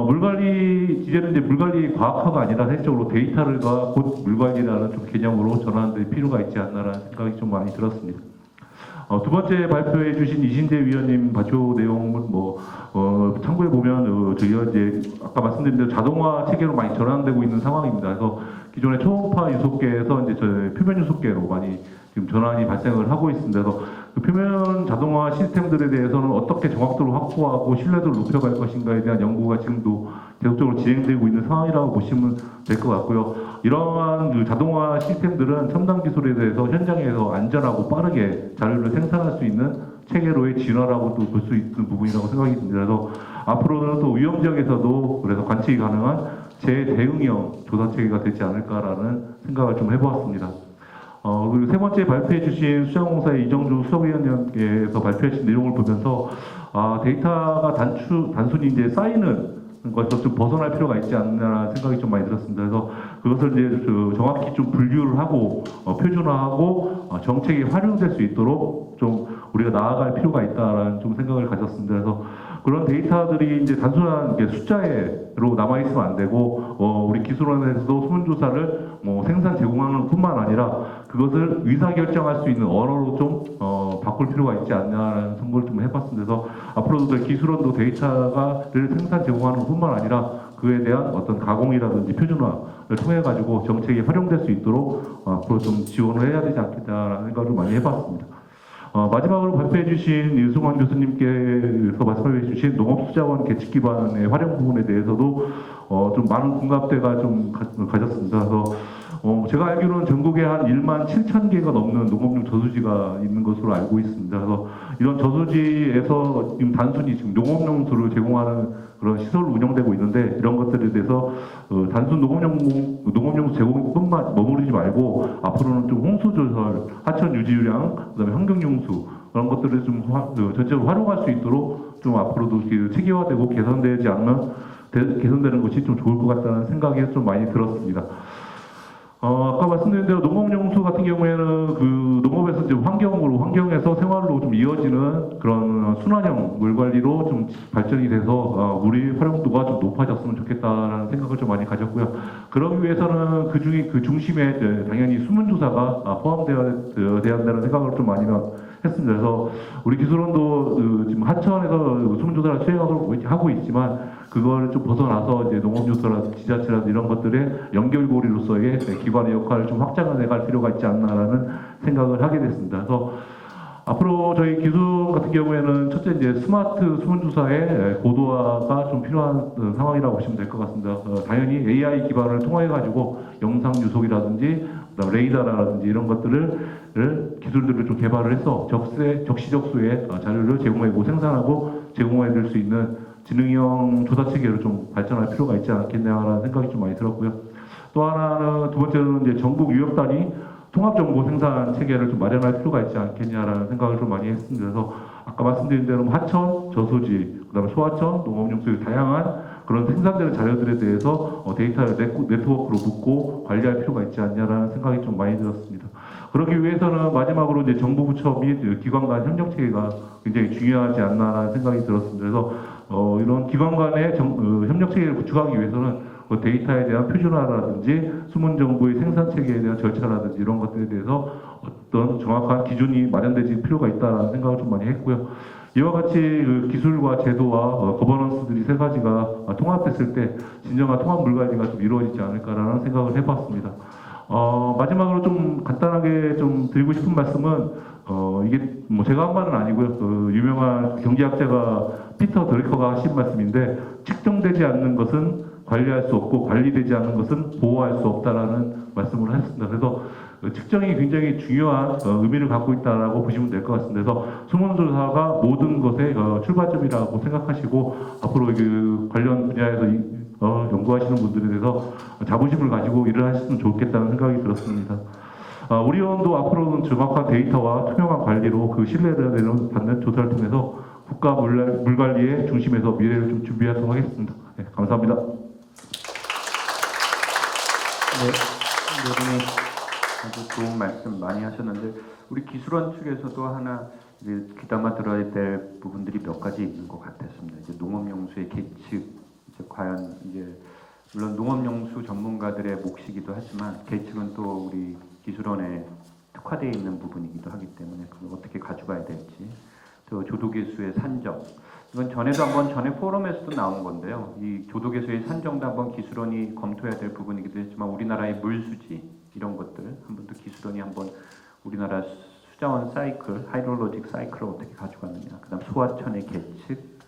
물관리 이제는 이제 물관리 과학화가 아니라 사실적으로 데이터가 곧 물관리라는 좀 개념으로 전환될 필요가 있지 않나라는 생각이 좀 많이 들었습니다. 두 번째 발표해 주신 이신재 위원님 발표 내용은 참고해 보면 저희가 이제 아까 말씀드린 대로 자동화 체계로 많이 전환되고 있는 상황입니다. 그래서 기존의 초음파 유속계에서 이제 저희 표면 유속계로 많이 지금 전환이 발생을 하고 있습니다. 그래서 표면 자동화 시스템들에 대해서는 어떻게 정확도를 확보하고 신뢰도를 높여갈 것인가에 대한 연구가 지금도 계속적으로 진행되고 있는 상황이라고 보시면 될 것 같고요. 이러한 자동화 시스템들은 첨단 기술에 대해서 현장에서 안전하고 빠르게 자료를 생산할 수 있는 체계로의 진화라고 또 볼 수 있는 부분이라고 생각이 듭니다. 그래서 앞으로는 또 위험 지역에서도 그래서 관측이 가능한 재대응형 조사 체계가 되지 않을까라는 생각을 좀 해보았습니다. 그리고 세 번째 발표해 주신 수자공사의 이정주 수석위원님께서 발표해 주신 내용을 보면서 데이터가 단순히 이제 쌓이는 것에서 좀 벗어날 필요가 있지 않나라는 생각이 좀 많이 들었습니다. 그래서 그것을 이제 정확히 좀 분류를 하고 표준화하고 정책에 활용될 수 있도록 좀 우리가 나아갈 필요가 있다라는 좀 생각을 가졌습니다. 그래서 그런 데이터들이 이제 단순한 숫자로 남아 있으면 안 되고 우리 기술원에서도 수문조사를 생산 제공하는 뿐만 아니라 그것을 의사결정할 수 있는 언어로 좀 바꿀 필요가 있지 않냐라는 생각을 좀 해봤습니다. 그래서 앞으로도 저희 기술원도 데이터를 생산 제공하는 뿐만 아니라 그에 대한 어떤 가공이라든지 표준화를 통해 가지고 정책이 활용될 수 있도록 앞으로 좀 지원을 해야 되지 않겠다라는 생각을 좀 많이 해봤습니다. 마지막으로 발표해 주신 윤승환 교수님께서 말씀해 주신 농업수자원 계측 기반의 활용 부분에 대해서도 좀 많은 공감대가 좀 가졌습니다. 그래서 제가 알기로는 전국에 한 1만 7천 개가 넘는 농업용 저수지가 있는 것으로 알고 있습니다. 그래서 이런 저수지에서 지금 단순히 지금 농업용수를 제공하는 그런 시설로 운영되고 있는데 이런 것들에 대해서 단순 농업용수 제공뿐만 머무르지 말고 앞으로는 좀 홍수조설, 하천 유지유량, 그다음에 환경용수 그런 것들을 좀 전체적으로 활용할 수 있도록 좀 앞으로도 체계화되고 개선되는 것이 좀 좋을 것 같다는 생각이 좀 많이 들었습니다. 아까 말씀드린 대로 농업용수 같은 경우에는 농업에서 이제 환경에서 생활로 좀 이어지는 그런 순환형 물 관리로 좀 발전이 돼서 물의 활용도가 좀 높아졌으면 좋겠다라는 생각을 좀 많이 가졌고요. 그러기 위해서는 그 중심에 당연히 수문조사가 포함되어야 된다는 생각을 좀 많이 했습니다. 그래서 우리 기술원도 지금 하천에서 수문조사를 수행하고 있지만 그걸 좀 벗어나서 이제 농업요소라든지 지자체라든지 이런 것들의 연결고리로서의 기관의 역할을 좀 확장해 나갈 필요가 있지 않나라는 생각을 하게 됐습니다. 그래서 앞으로 저희 기술 같은 경우에는 첫째 이제 스마트 수문조사의 고도화가 좀 필요한 상황이라고 보시면 될 것 같습니다. 당연히 AI 기반을 통해 가지고 영상 유속이라든지 그다음 레이더라든지 이런 기술들을 좀 개발을 해서 적시적소의 자료를 제공하고 생산하고 제공해줄 수 있는 지능형 조사 체계로 좀 발전할 필요가 있지 않겠냐라는 생각이 좀 많이 들었고요. 또 하나는 두 번째는 이제 전국 유역 단위 통합 정보 생산 체계를 좀 마련할 필요가 있지 않겠냐라는 생각을 좀 많이 했습니다. 그래서 아까 말씀드린 대로 하천, 저수지, 그다음에 소하천, 농업용수의 다양한 그런 생산되는 자료들에 대해서 데이터를 네트워크로 묶고 관리할 필요가 있지 않냐라는 생각이 좀 많이 들었습니다. 그러기 위해서는 마지막으로 이제 정부 부처 및 기관 간 협력 체계가 굉장히 중요하지 않나라는 생각이 들었습니다. 그래서 이런 기관 간의 협력 체계를 구축하기 위해서는 데이터에 대한 표준화라든지 숨은 정보의 생산 체계에 대한 절차라든지 이런 것들에 대해서 어떤 정확한 기준이 마련되지 필요가 있다는 생각을 좀 많이 했고요. 이와 같이 그 기술과 제도와 거버넌스들이 세 가지가 통합됐을 때 진정한 통합 물관리가 좀 이루어지지 않을까라는 생각을 해봤습니다. 마지막으로 좀 간단하게 좀 드리고 싶은 말씀은 이게 뭐 제가 한 말은 아니고요. 그 유명한 경제학자가 피터 드래커가 하신 말씀인데 측정되지 않는 것은 관리할 수 없고 관리되지 않는 것은 보호할 수 없다라는 말씀을 하셨습니다. 그래서 측정이 굉장히 중요한 의미를 갖고 있다라고 보시면 될 것 같습니다. 그래서 수문조사가 모든 것의 출발점이라고 생각하시고 앞으로 그 관련 분야에서 연구하시는 분들에 대해서 자부심을 가지고 일을 하셨으면 좋겠다는 생각이 들었습니다. 우리 의원도 앞으로는 정확한 데이터와 투명한 관리로 그 신뢰를 받는 조사를 통해서 국가 물관리의 중심에서 미래를 좀 준비하도록 하겠습니다. 네, 감사합니다. 네, 여러분이 아주 좋은 말씀 많이 하셨는데 우리 기술원 측에서도 하나 이제 귀담아 들어야 될 부분들이 몇 가지 있는 것 같았습니다. 이제 농업용수의 계측, 이제 과연 이제 물론 농업용수 전문가들의 몫이기도 하지만 계측은 또 우리 기술원에 특화되어 있는 부분이기도 하기 때문에 그걸 어떻게 가져가야 될지, 또 조도계수의 산정. 이건 전에도 한번 전에 포럼에서도 나온 건데요. 이 조도계수의 산정도 한번 기술원이 검토해야 될 부분이기도 했지만 우리나라의 물수지 이런 것들 한 번 더 기술원이 한번 우리나라 수자원 사이클, 하이드롤로직 사이클을 어떻게 가져가느냐. 그다음 소하천의 계측,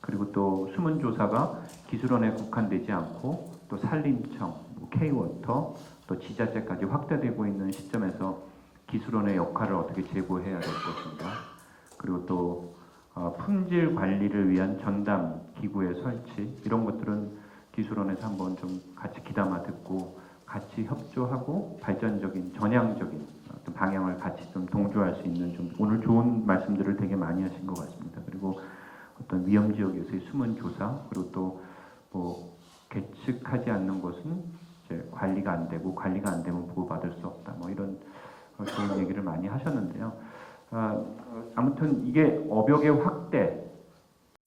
그리고 또 수문조사가 기술원에 국한되지 않고 또 산림청, K워터, 또 지자체까지 확대되고 있는 시점에서 기술원의 역할을 어떻게 제고해야 될 것인가. 그리고 또 품질 관리를 위한 전담 기구의 설치 이런 것들은 기술원에서 한번 좀 같이 귀담아 듣고 같이 협조하고 발전적인 전향적인 어떤 방향을 같이 좀 동조할 수 있는 좀 오늘 좋은 말씀들을 되게 많이 하신 것 같습니다. 그리고 어떤 위험 지역에서의 숨은 조사 그리고 또 뭐 계측하지 않는 것은 이제 관리가 안 되고 관리가 안 되면 보호받을 수 없다. 뭐 이런 좋은 얘기를 많이 하셨는데요. 아무튼 이게 업역의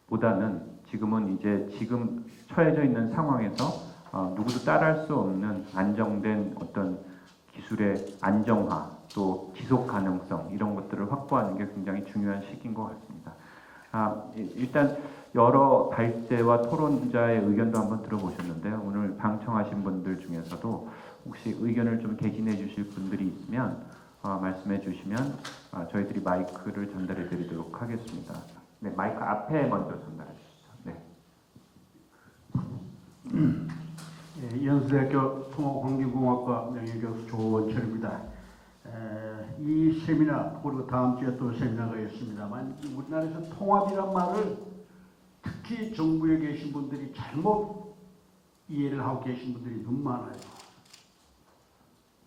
확대보다는 지금은 이제 지금 처해져 있는 상황에서 누구도 따라할 수 없는 안정된 어떤 기술의 안정화 또 지속 가능성 이런 것들을 확보하는 게 굉장히 중요한 시기인 것 같습니다. 일단 여러 발제와 토론자의 의견도 한번 들어보셨는데요. 오늘 방청하신 분들 중에서도 혹시 의견을 좀 개진해 주실 분들이 있으면 말씀해 주시면 저희들이 마이크를 전달해 드리도록 하겠습니다. 네, 마이크 앞에 먼저 전달해 주시죠. 네. 연수대학교 통합환경공학과 명예교수 조원철입니다. 이 세미나 그리고 다음 주에 또 세미나가 있습니다만 우리나라에서 통합이란 말을 특히 정부에 계신 분들이 잘못 이해를 하고 계신 분들이 너무 많아요.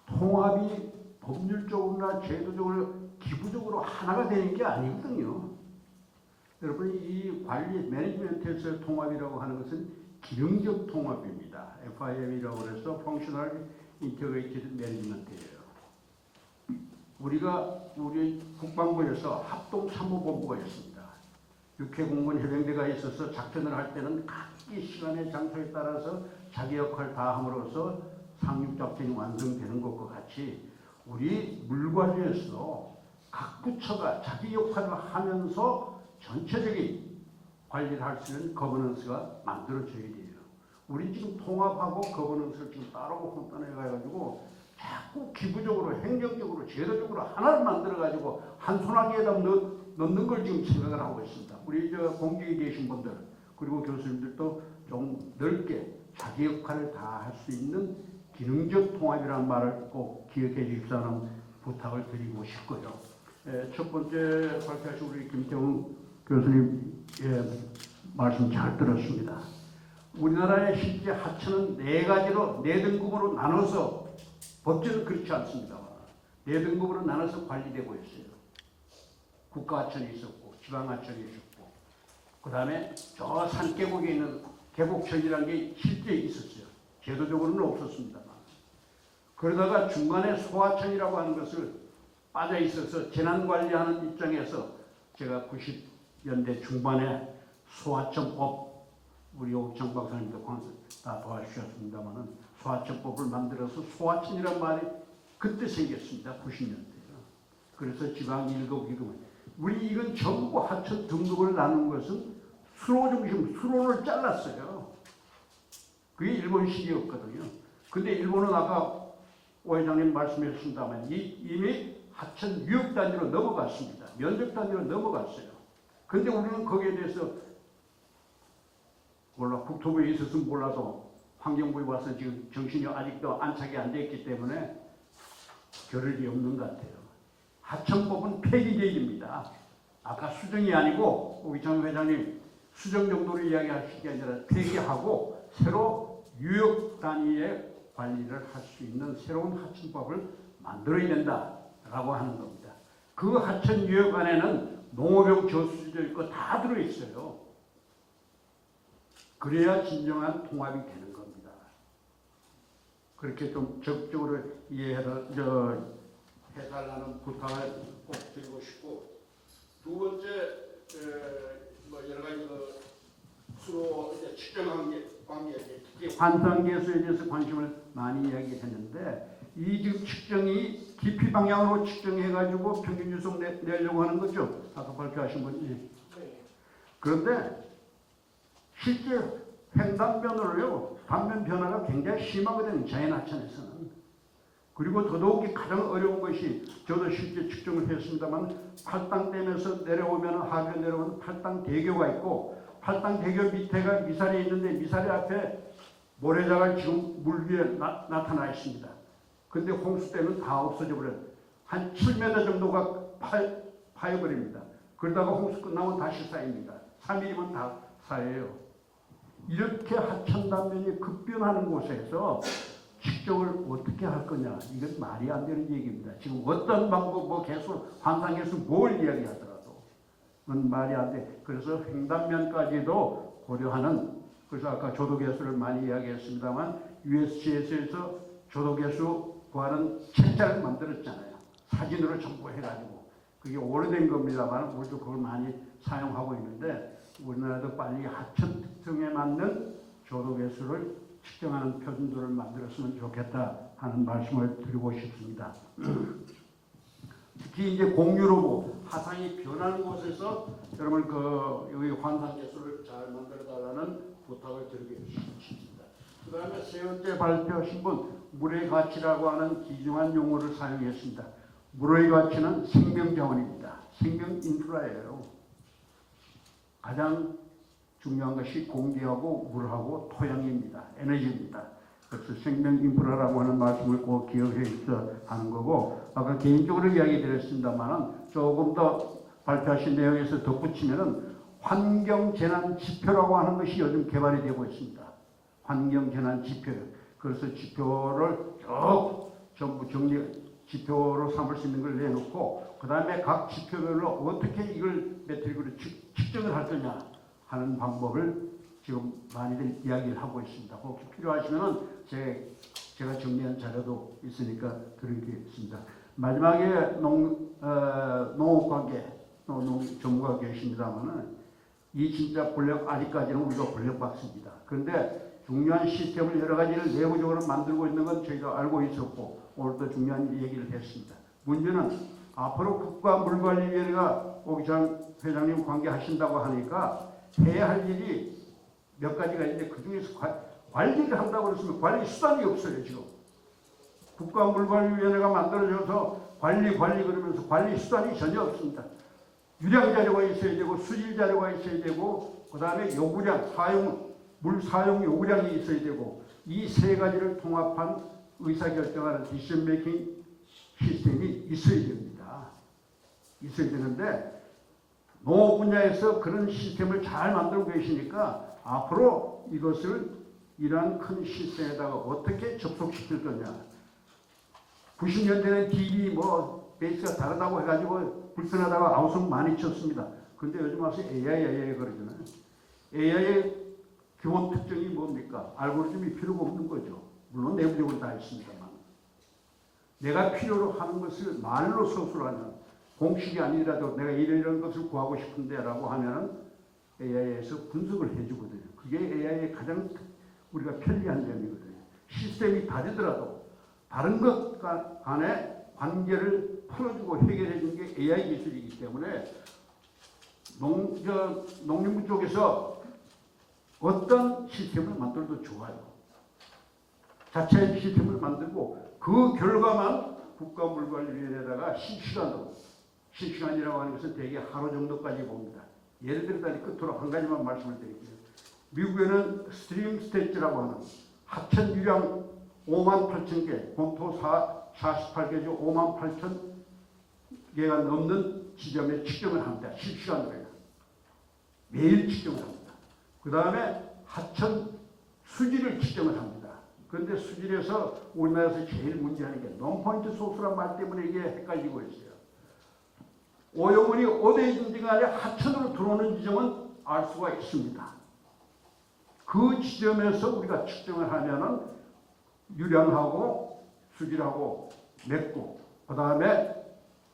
통합이 법률적으로나 제도적으로 기구적으로 하나가 되는 게 아니거든요. 여러분 이 관리 매니지먼트에서의 통합이라고 하는 것은 기능적 통합입니다. FIM이라고 해서 Functional Integrated Management예요. 우리가 우리 국방부에서 합동참모본부가 있습니다. 육해공군 해병대가 있어서 작전을 할 때는 각기 시간의 장소에 따라서 자기 역할을 다 함으로써 상륙작전이 완성되는 것과 같이 우리 물관리에서도 각 부처가 자기 역할을 하면서 전체적인 관리를 할 수 있는 거버넌스가 만들어져야 돼요. 우리 지금 통합하고 거버넌스를 지금 따로 혼돈해가지고 자꾸 기부적으로 행정적으로 제도적으로 하나를 만들어가지고 한 소나기에다 넣는 걸 지금 생각을 하고 있습니다. 우리 공직에 계신 분들 그리고 교수님들도 좀 넓게 자기 역할을 다 할 수 있는 기능적 통합이라는 말을 꼭 기억해 주십사는 부탁을 드리고 싶고요. 첫 번째 발표하신 우리 김태훈 교수님 말씀 잘 들었습니다. 우리나라의 실제 하천은 네 가지로 네 등급으로 나눠서 법제는 그렇지 않습니다. 네 등급으로 나눠서 관리되고 있어요. 국가하천이 있었고 지방하천이 있었고 그 다음에 저 산계곡에 있는 계곡천이라는 게 실제 있었어요. 제도적으로는 없었습니다만. 그러다가 중간에 소하천이라고 하는 것을 빠져 있어서 재난관리하는 입장에서 제가 90년대 중반에 소하천법, 우리 오기창 박사님도 다 도와주셨습니다만은 소하천법을 만들어서 소하천이란 말이 그때 생겼습니다. 90년대에. 그래서 지방 1급, 우리 이건 전부 하천 등급을 나눈 것은 수로 중심, 수로를 잘랐어요. 그게 일본식이었거든요. 근데 일본은 아까 오 회장님 말씀해 주신다면 이미 하천 유역 단위로 넘어갔습니다. 면적 단위로 넘어갔어요. 근데 우리는 거기에 대해서 몰라, 국토부에 있었으면 몰라도 환경부에 와서 지금 정신이 아직도 안착이 안 됐기 때문에 겨를이 없는 것 같아요. 하천법은 폐기계획입니다. 아까 수정이 아니고 오기창 회장님 수정 정도로 이야기하실 게 아니라 폐기하고 새로 유역 단위의 관리를 할 수 있는 새로운 하천법을 만들어야 된다라고 하는 겁니다. 그 하천 유역 안에는 농업용 저수지도 있고 다 들어있어요. 그래야 진정한 통합이 되는 겁니다. 그렇게 좀 적극적으로 해달라는 부탁을 꼭 드리고 싶고, 두 번째 여러 가지 수로 이제 측정 관계, 특히 환상계수에 대해서 관심을 많이 이야기했는데, 이 지금 측정이 깊이 방향으로 측정해가지고 평균 유속 내려고 하는 거죠. 아까 발표하신 분이. 그런데 실제 횡단면으로요, 단면 변화가 굉장히 심하거든요. 자연하천에서는. 그리고 더더욱이 가장 어려운 것이, 저도 실제 측정을 했습니다만, 팔당댐에서 내려오면, 하교 내려오면 팔당대교가 있고, 팔당대교 밑에가 미사리 있는데 미사리 앞에 모래자가 지금 물 위에 나타나 있습니다. 근데 홍수 때는 다 없어져 버려요. 한 7m 정도가 파여버립니다. 그러다가 홍수 끝나면 다시 쌓입니다. 3일이면 다 쌓여요. 이렇게 하천 단면이 급변하는 곳에서 측정을 어떻게 할 거냐, 이건 말이 안 되는 얘기입니다. 지금 어떤 방법, 개수, 환상계수 뭘 이야기하더라도 그건 말이 안 돼. 그래서 횡단면까지도 고려하는, 그래서 아까 조도계수를 많이 이야기했습니다만 USGS에서 조도계수 구하는 책자를 만들었잖아요. 사진으로 전부 해가지고. 그게 오래된 겁니다만 우리도 그걸 많이 사용하고 있는데, 우리나라도 빨리 하천 특성에 맞는 조도계수를 측정하는 표준도를 만들었으면 좋겠다 하는 말씀을 드리고 싶습니다. 특히 이제 공유로고 하산이 변하는 곳에서 여러분 여기 환상계수를 잘 만들어 달라는 부탁을 드리고 싶습니다. 그 다음에 세 번째 발표하신 분, 물의 가치라고 하는 귀중한 용어를 사용했습니다. 물의 가치는 생명자원입니다. 생명 인프라예요. 가장 중요한 것이 공기하고 물하고 토양입니다. 에너지입니다. 그래서 생명 인프라라고 하는 말씀을 꼭 기억해 있어 하는 거고, 아까 개인적으로 이야기 드렸습니다만은 조금 더 발표하신 내용에서 덧붙이면은 환경재난지표라고 하는 것이 요즘 개발이 되고 있습니다. 환경재난지표. 그래서 지표를 쭉 전부 지표로 삼을 수 있는 걸 내놓고, 그 다음에 각 지표별로 어떻게 이걸 매트릭으로 측정을 할 거냐 하는 방법을 지금 많이들 이야기를 하고 있습니다. 혹시 필요하시면 제가 정리한 자료도 있으니까 드리겠습니다. 마지막에 농업관계, 전문가 계십니다만은 이 진짜 아직까지는 우리가 권력박스입니다. 그런데 중요한 시스템을 여러 가지를 내부적으로 만들고 있는 건 저희가 알고 있었고, 오늘도 중요한 얘기를 했습니다. 문제는 앞으로 국가물관리위원회가 오기창 회장님 관계하신다고 하니까 해야 할 일이 몇 가지가 있는데, 그 중에서 관리를 한다고 그랬으면 관리 수단이 없어요. 지금 국가물관리위원회가 만들어져서 관리 그러면서 관리 수단이 전혀 없습니다. 유량 자료가 있어야 되고, 수질 자료가 있어야 되고, 그 다음에 요구량, 물 사용 요구량이 있어야 되고, 이 세 가지를 통합한 의사결정하는 디시전 메이킹 시스템이 있어야 됩니다. 있어야 되는데, 농업 분야에서 그런 시스템을 잘 만들고 계시니까 앞으로 이것을 이러한 큰 시스템에다가 어떻게 접속시킬 거냐. 90년대는 DB 베이스가 다르다고 해가지고 불편하다고 아우성 많이 쳤습니다. 근데 요즘 와서 AI 그러잖아요. AI의 기본 특징이 뭡니까? 알고리즘이 필요가 없는 거죠. 물론 내부적으로 다 있습니다만. 내가 필요로 하는 것을 말로 서술하는 공식이 아니라도 내가 이런 것을 구하고 싶은데 라고 하면은 AI에서 분석을 해주거든요. 그게 AI의 가장 우리가 편리한 점이거든요. 시스템이 다르더라도 다른 것 간의 관계를 풀어주고 해결해 주는 게 AI 기술이기 때문에 농림부 쪽에서 어떤 시스템을 만들어도 좋아요. 자체 시스템을 만들고 그 결과만 국가물관리위원회에다가 실시간이라고 하는 것은 대개 하루 정도까지 봅니다. 예를 들어 끝으로 한 가지만 말씀을 드릴게요. 미국에는 스트림 스테이트라고 하는 하천 유량 5만 8천 개, 본토 48개 중 5만 8천 개가 넘는 지점에 측정을 합니다. 실시간으로요. 매일 측정을 합니다. 그 다음에 하천 수질을 측정을 합니다. 그런데 수질에서 우리나라에서 제일 문제하는 게 논포인트 소스란 말 때문에 이게 헷갈리고 있어요. 오염물이 어디에 있는지 간에 하천으로 들어오는 지점은 알 수가 있습니다. 그 지점에서 우리가 측정을 하면은 유량하고 수질하고 맺고 그 다음에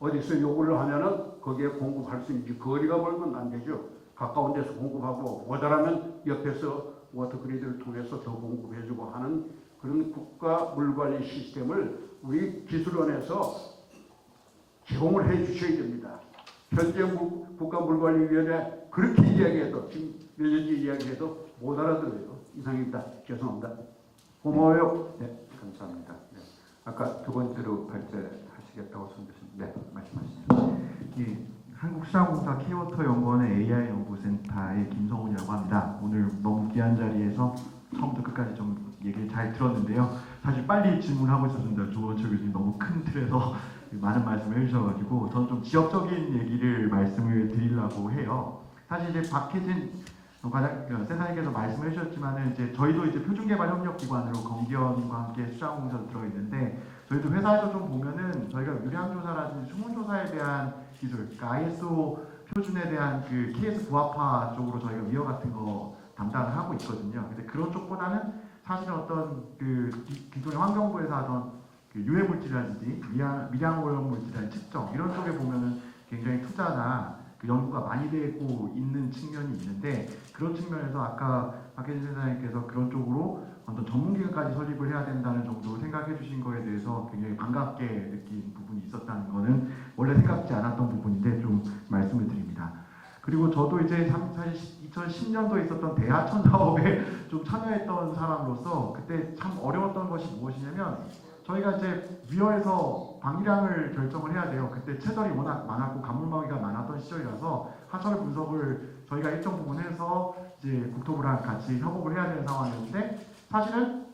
어디서 요구를 하면은 거기에 공급할 수 있는지 거리가 멀면 안 되죠. 가까운 데서 공급하고 모자라면 옆에서 워터그리드를 통해서 더 공급해주고 하는 그런 국가 물관리 시스템을 우리 기술원에서 제공을 해 주셔야 됩니다. 현재 국가물관리위원회 그렇게 이야기해도 지금 몇 년째 이야기해도 못 알아들어요. 이상입니다. 죄송합니다. 고마워요. 네, 감사합니다. 네. 아까 두 번째로 발제하시겠다고 손주신 네, 말씀하시죠. 한국수자공사 키워터연구원의 AI 연구센터의 김성훈이라고 합니다. 오늘 너무 귀한 자리에서 처음부터 끝까지 좀 얘기를 잘 들었는데요. 사실 빨리 질문하고 있었습니다. 조원철 교수님 너무 큰 틀에서 많은 말씀을 해주셔가지고 저는 좀 지역적인 얘기를 말씀을 드리려고 해요. 사실 이제 박혜진 센터님께서 말씀을 해주셨지만은 이제 저희도 이제 표준개발협력기관으로 검기원과 함께 수자공사로 들어있는데 저희도 회사에서 좀 보면은 저희가 유량조사라든지 수문조사에 대한 기술, 그러니까 ISO 표준에 대한 그 KS 부합화 쪽으로 저희가 위어 같은 거 담당을 하고 있거든요. 근데 그런 쪽보다는 사실은 어떤 그 기존의 환경부에서 하던 그 유해 물질이라든지 미량 오염 물질이라든지 측정 이런 쪽에 보면은 굉장히 투자나 그 연구가 많이 되고 있는 측면이 있는데 그런 측면에서 아까 박혜진 센터장님께서 그런 쪽으로 어떤 전문기관까지 설립을 해야 된다는 정도로 생각해 주신 거에 대해서 굉장히 반갑게 느낀 부분이 있었다는 거는 원래 생각지 않았던 부분인데 좀 말씀을 드립니다. 그리고 저도 이제 사실 2010년도에 있었던 대하천 사업에 좀 참여했던 사람으로서 그때 참 어려웠던 것이 무엇이냐면 저희가 이제 위어에서 방류량을 결정을 해야 돼요. 그때 채널이 워낙 많았고 가물망이가 많았던 시절이라서 하천 분석을 저희가 일정 부분 해서 이제 국토부랑 같이 협업을 해야 되는 상황이었는데 사실은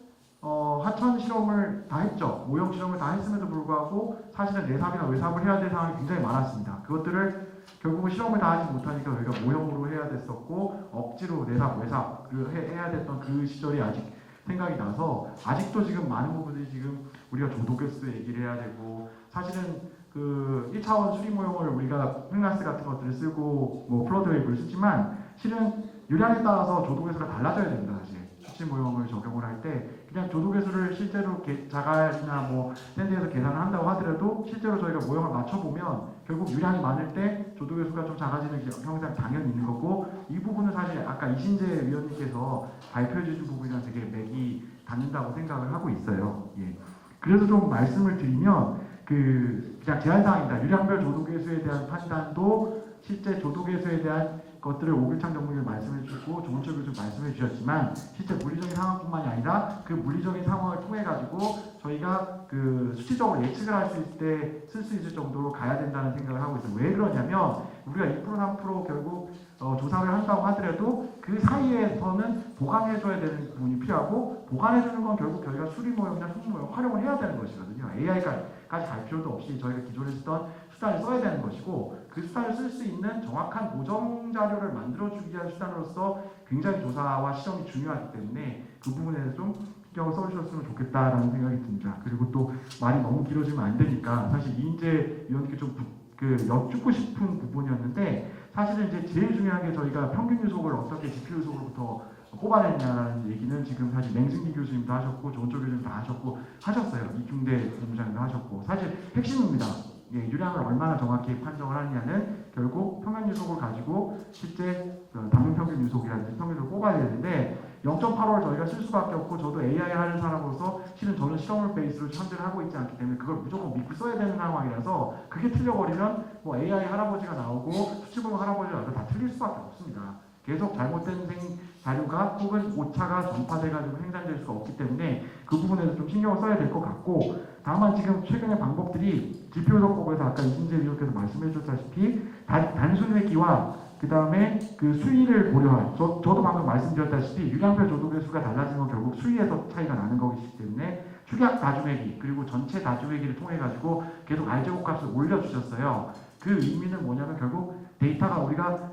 하천 실험을 다 했죠. 오염 실험을 다 했음에도 불구하고 사실은 내삽이나 외삽을 해야 될 상황이 굉장히 많았습니다. 그것들을 결국은 실험을 다 하지 못하니까 저희가 모형으로 해야 됐었고 억지로 내삽, 외삽을 해야 됐던 그 시절이 아직 생각이 나서 아직도 지금 많은 부분들이 지금 우리가 조도개수 얘기를 해야 되고 사실은 그 1차원 수리 모형을 우리가 횡라스 같은 것들을 쓰고 뭐 플러드 웨이브를 쓰지만 실은 유량에 따라서 조도개수가 달라져야 됩니다. 사실 수치 모형을 적용을 할 때 그냥 조도개수를 실제로 자갈이나 뭐 샌드에서 계산을 한다고 하더라도 실제로 저희가 모형을 맞춰보면 결국 유량이 많을 때 조도개수가 좀 작아지는 형상 당연히 있는 거고 이 부분은 사실 아까 이신재 위원님께서 발표해 주신 부분이랑 되게 맥이 닿는다고 생각을 하고 있어요. 예. 그래서 좀 말씀을 드리면 그냥 제한사항입니다. 유량별 조도개수에 대한 판단도 실제 조도개수에 대한 것들을 오길창 전문의가 말씀해 주시고 조원철 교수 말씀해 주셨지만 실제 물리적인 상황뿐만이 아니라 그 물리적인 상황을 통해 가지고 저희가 그 수치적으로 예측을 할 수 있을 때 쓸 수 있을 정도로 가야 된다는 생각을 하고 있어요. 왜 그러냐면 우리가 2% 3% 결국 조사를 한다고 하더라도 그 사이에서는 보강해줘야 되는 부분이 필요하고 보강해주는 건 결국 저희가 수리 모형이나 수분 모형 활용을 해야 되는 것이거든요. AI까지 갈 필요도 없이 저희가 기존에 쓰던 수단을 써야 되는 것이고 그 수단을 쓸 수 있는 정확한 모정 자료를 만들어주기 위한 수단으로서 굉장히 조사와 실험이 중요하기 때문에 그 부분에서 좀 신경을 써주셨으면 좋겠다라는 생각이 듭니다. 그리고 또 말이 너무 길어지면 안 되니까 사실 이인재 위원님께 좀 여쭙고 싶은 부분이었는데 사실은 이제 제일 중요한 게 저희가 평균 유속을 어떻게 지표 유속으로부터 뽑아내냐는 얘기는 지금 사실 맹승기 교수님도 하셨고 조은철 교수님도 하셨고 하셨어요. 이중대 본부장님도 하셨고 사실 핵심입니다. 예, 유량을 얼마나 정확히 판정을 하느냐는 결국 평면 유속을 가지고 실제 단면 평균 유속이라든지 평균을 뽑아야 되는데 0.85를 저희가 쓸 수밖에 없고 저도 AI 하는 사람으로서 실은 저는 실험을 베이스로 현재를 하고 있지 않기 때문에 그걸 무조건 믿고 써야 되는 상황이라서 그게 틀려버리면 뭐 AI 할아버지가 나오고 수치보용 할아버지가 나와도 다 틀릴 수밖에 없습니다. 계속 잘못된 자료가 혹은 오차가 전파돼가지고 생산될 수가 없기 때문에 그 부분에서 좀 신경을 써야 될 것 같고 다만 지금 최근의 방법들이 지표요소법에서 아까 이진재 위원께서 말씀해 주셨다시피 단순 회기와 그 다음에 그 수위를 고려한 저도 방금 말씀드렸다시피 유량별 조독의 수가 달라지면 결국 수위에서 차이가 나는 것이기 때문에 축약 다중회기 그리고 전체 다중회기를 통해 가지고 계속 R제곱 값을 올려주셨어요. 그 의미는 뭐냐면 결국 데이터가 우리가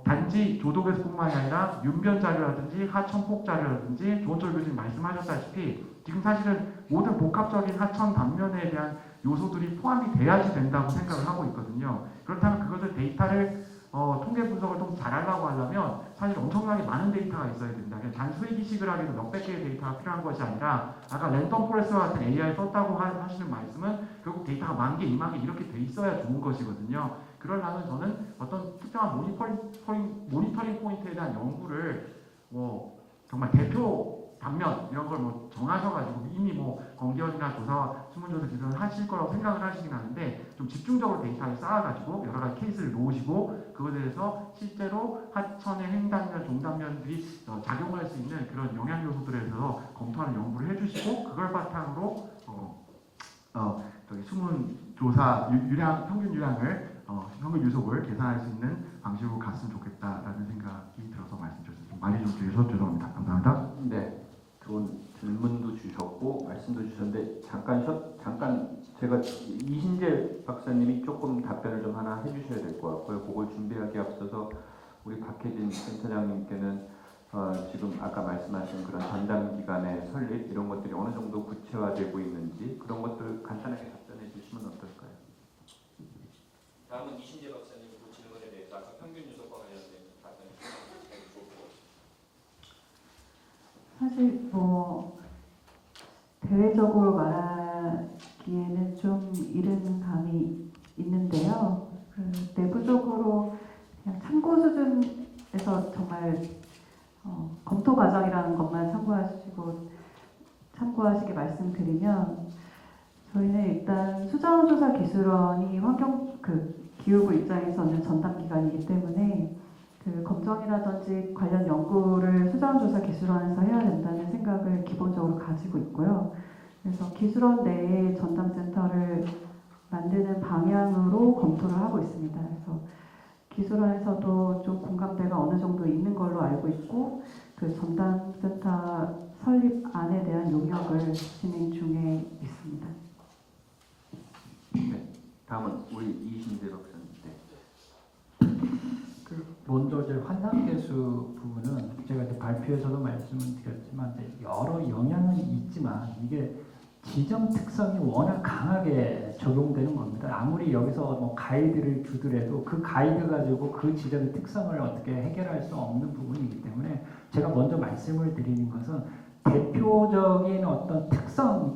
단지 조독에서뿐만이 아니라 윤변 자료라든지 하천폭 자료라든지 조은철 교수님 말씀하셨다시피 지금 사실은 모든 복합적인 하천 단면에 대한 요소들이 포함이 돼야지 된다고 생각을 하고 있거든요. 그렇다면 그것을 데이터를 통계 분석을 좀 잘하려고 하려면 사실 엄청나게 많은 데이터가 있어야 된다. 그냥 단수회기식을 하기에는 몇백 개의 데이터가 필요한 것이 아니라 아까 랜덤 포레스트와 같은 AI 썼다고 하시는 말씀은 결국 데이터가 10,000개, 20,000개 이렇게 돼 있어야 좋은 것이거든요. 그러려면 저는 어떤 특정한 모니터링 포인트에 대한 연구를 뭐 정말 대표 단면 이런 걸 뭐 정하셔가지고 이미 뭐 건기원이나 조사와 수문조사 기술을 하실 거라고 생각을 하시긴 하는데 좀 집중적으로 데이터를 쌓아가지고 여러 가지 케이스를 놓으시고 그것에 대해서 실제로 하천의 횡단면, 종단면들이 작용할 수 있는 그런 영향 요소들에 대해서 검토하는 연구를 해주시고 그걸 바탕으로 수문 조사 유량 평균 유량을 평균 유속을 계산할 수 있는 방식으로 갔으면 좋겠다라는 생각이 들어서 말씀드렸습니다. 많이 좀 주셔서 죄송합니다. 감사합니다. 네, 좋은 질문도 주셨고 말씀도 주셨는데 잠깐 제가 이신재 박사님이 조금 답변을 좀 하나 해주셔야 될 것 같고요. 그걸 준비하기에 앞서서 우리 박혜진 센터장님께는 지금 아까 말씀하신 그런 전담 기관의 설립 이런 것들이 어느 정도 구체화되고 있는지 그런 것들 간단하게 답변해 주시면 어떨까요? 다음은 이신재 박사님 그 질문에 대해서 아까 평균 유속과 관련된 답변을 주시면 좋을 것 같습니다. 사실 뭐 대외적으로 말하기에는 좀 이른 감이 있는데요. 그 내부적으로 그냥 참고 수준에서 정말 검토 과정이라는 것만 참고하시게 말씀드리면 저희는 일단 수자원조사 기술원이 기후부 입장에서는 전담 기관이기 때문에 그 검정이라든지 관련 연구를 수자원조사 기술원에서 해야 된다는 생각을 기본적으로 가지고 있고요. 그래서 기술원 내에 전담센터를 만드는 방향으로 검토를 하고 있습니다. 그래서 기술원에서도 좀 공감대가 어느 정도 있는 걸로 알고 있고 그 전담센터 설립 안에 대한 용역을 진행 중에 있습니다. 네, 다음은 우리 이신재 박사님. 먼저 이제 환상계수 부분은 제가 이제 발표에서도 말씀을 드렸지만 여러 영향은 있지만 이게 지점 특성이 워낙 강하게 적용되는 겁니다. 아무리 여기서 뭐 가이드를 주더라도 그 가이드 가지고 그 지점의 특성을 어떻게 해결할 수 없는 부분이기 때문에 제가 먼저 말씀을 드리는 것은 대표적인 어떤 특성을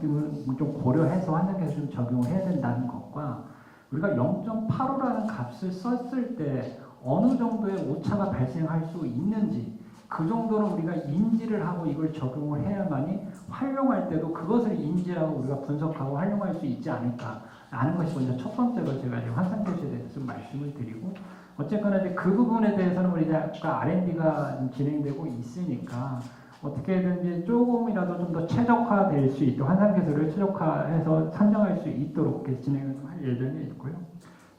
좀 고려해서 환상계수를 적용을 해야 된다는 것과 우리가 0.85라는 값을 썼을 때 어느 정도의 오차가 발생할 수 있는지 그 정도는 우리가 인지를 하고 이걸 적용을 해야만이 활용할 때도 그것을 인지하고 우리가 분석하고 활용할 수 있지 않을까 하는 것이 먼저 첫 번째로 제가 이제 환상계수에 대해서 좀 말씀을 드리고 어쨌거나 이제 그 부분에 대해서는 우리 아까 R&D가 진행되고 있으니까 어떻게든지 조금이라도 좀 더 최적화될 수 있도록 환상계수를 최적화해서 산정할 수 있도록 진행을 할 예정이 있고요.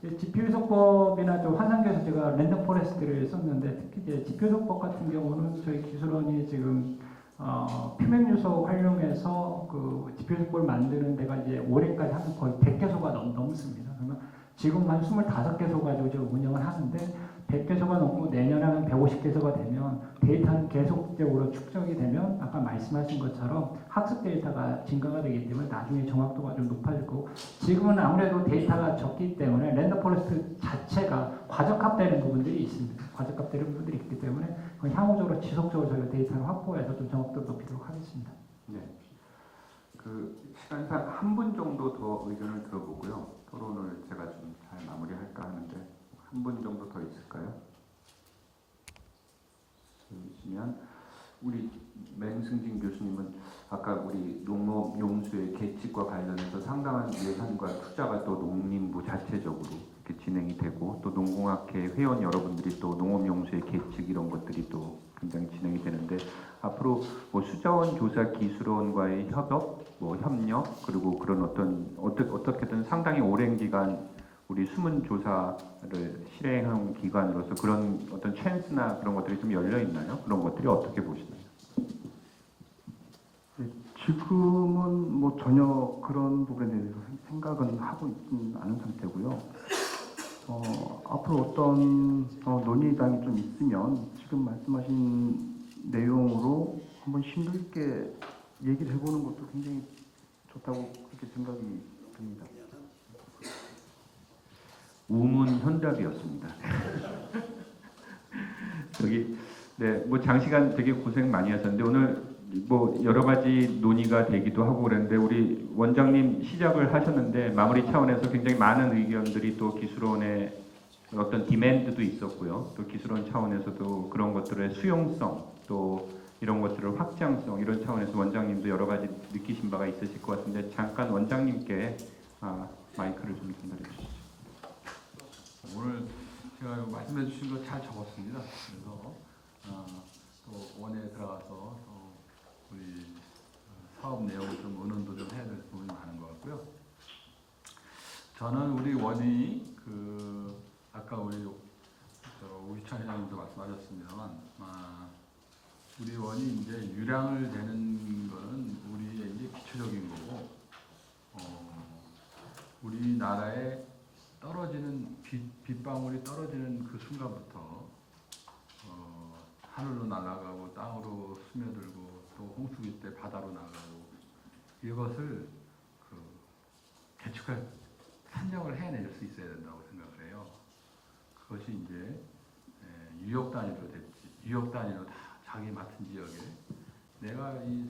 지표유속법이나 좀 환상계수 제가 랜덤 포레스트를 썼는데 특히 이제 지표유속법 같은 경우는 저희 기술원이 지금 표면 유속 활용해서 그 지표유속법을 만드는 데가 이제 올해까지 하면 거의 100개소가 넘습니다. 그러면 지금 한 25개소 가지고 지금 운영을 하는데 100개소가 넘고 내년에 한 150개소가 되면 데이터는 계속적으로 축적이 되면 아까 말씀하신 것처럼 학습 데이터가 증가가 되기 때문에 나중에 정확도가 좀 높아질 거고 지금은 아무래도 데이터가 적기 때문에 랜덤 포레스트 자체가 과적합되는 부분들이 있습니다. 과적합되는 부분들이 있기 때문에 향후적으로 지속적으로 저희가 데이터를 확보해서 좀 정확도를 높이도록 하겠습니다. 네. 그 시간상 한 분 정도 더 의견을 들어보고요. 토론을 제가 좀 잘 마무리할까 하는데 한 분 정도 더 있을까요? 있으면 우리 맹승진 교수님은 아까 우리 농업 용수의 계측과 관련해서 상당한 예산과 투자가 또 농림부 자체적으로 이렇게 진행이 되고 또 농공학회 회원 여러분들이 또 농업 용수의 계측 이런 것들이 또 굉장히 진행이 되는데 앞으로 뭐 수자원 조사 기술원과의 협업, 뭐 협력 그리고 그런 어떻게든 상당히 오랜 기간 우리 수문 조사를 실행한 기관으로서 그런 어떤 찬스나 그런 것들이 좀 열려 있나요? 그런 것들이 어떻게 보시나요? 지금은 뭐 전혀 그런 부분에 대해서 생각은 하고 있지는 않은 상태고요. 앞으로 어떤 논의당이 좀 있으면 지금 말씀하신 내용으로 한번 심도 있게 얘기를 해보는 것도 굉장히 좋다고 그렇게 생각이 듭니다. 우문현답이었습니다. 저기 뭐 장시간 되게 고생 많이 하셨는데 오늘 뭐 여러 가지 논의가 되기도 하고 그랬는데 우리 원장님 시작을 하셨는데 마무리 차원에서 굉장히 많은 의견들이 또 기술원의 어떤 디맨드도 있었고요. 또 기술원 차원에서도 그런 것들의 수용성 또 이런 것들의 확장성 이런 차원에서 원장님도 여러 가지 느끼신 바가 있으실 것 같은데 잠깐 원장님께 마이크를 좀 전달해 주시죠. 오늘 제가 말씀해 주신 거 잘 적었습니다. 그래서 또 원에 들어가서 우리 사업 내용을 좀 의논도 좀 해야 될 부분이 많은 것 같고요. 저는 우리 원이 아까 우리 오기찬 회장님도 말씀하셨습니다만 우리 원이 이제 유량을 되는 거는 우리의 이제 기초적인 거고 우리나라에 떨어지는 빗방울이 떨어지는 그 순간부터 하늘로 날아가고 땅으로 스며들고 또 홍수기 때 바다로 나가고 이것을 개축할 산정을 해낼 수 있어야 된다고 생각을 해요. 그것이 이제 유역 단위로 됐지. 유역 단위로 다 자기 맡은 지역에 내가 이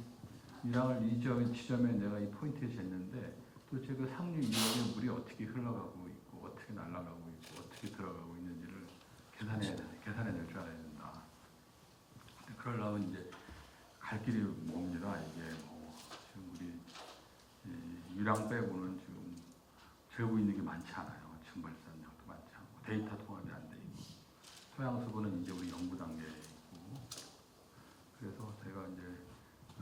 유량을 이 지점에 내가 이 포인트에 쟀는데 도대체 그 상류 유역에 물이 어떻게 흘러가고 있고 어떻게 날아가고 있고 어떻게 들어가고 있는지를 계산해낼 줄 알아야 된다. 그러려면 이제 갈 길이 멉니다. 이게 지금 우리 유량 빼고는 지금 재고 있는 게 많지 않아요. 증발산량도 많지 않고 데이터 통합이 안 돼 있고 토양수분은 이제 우리 연구 단계에 있고 그래서 제가 이제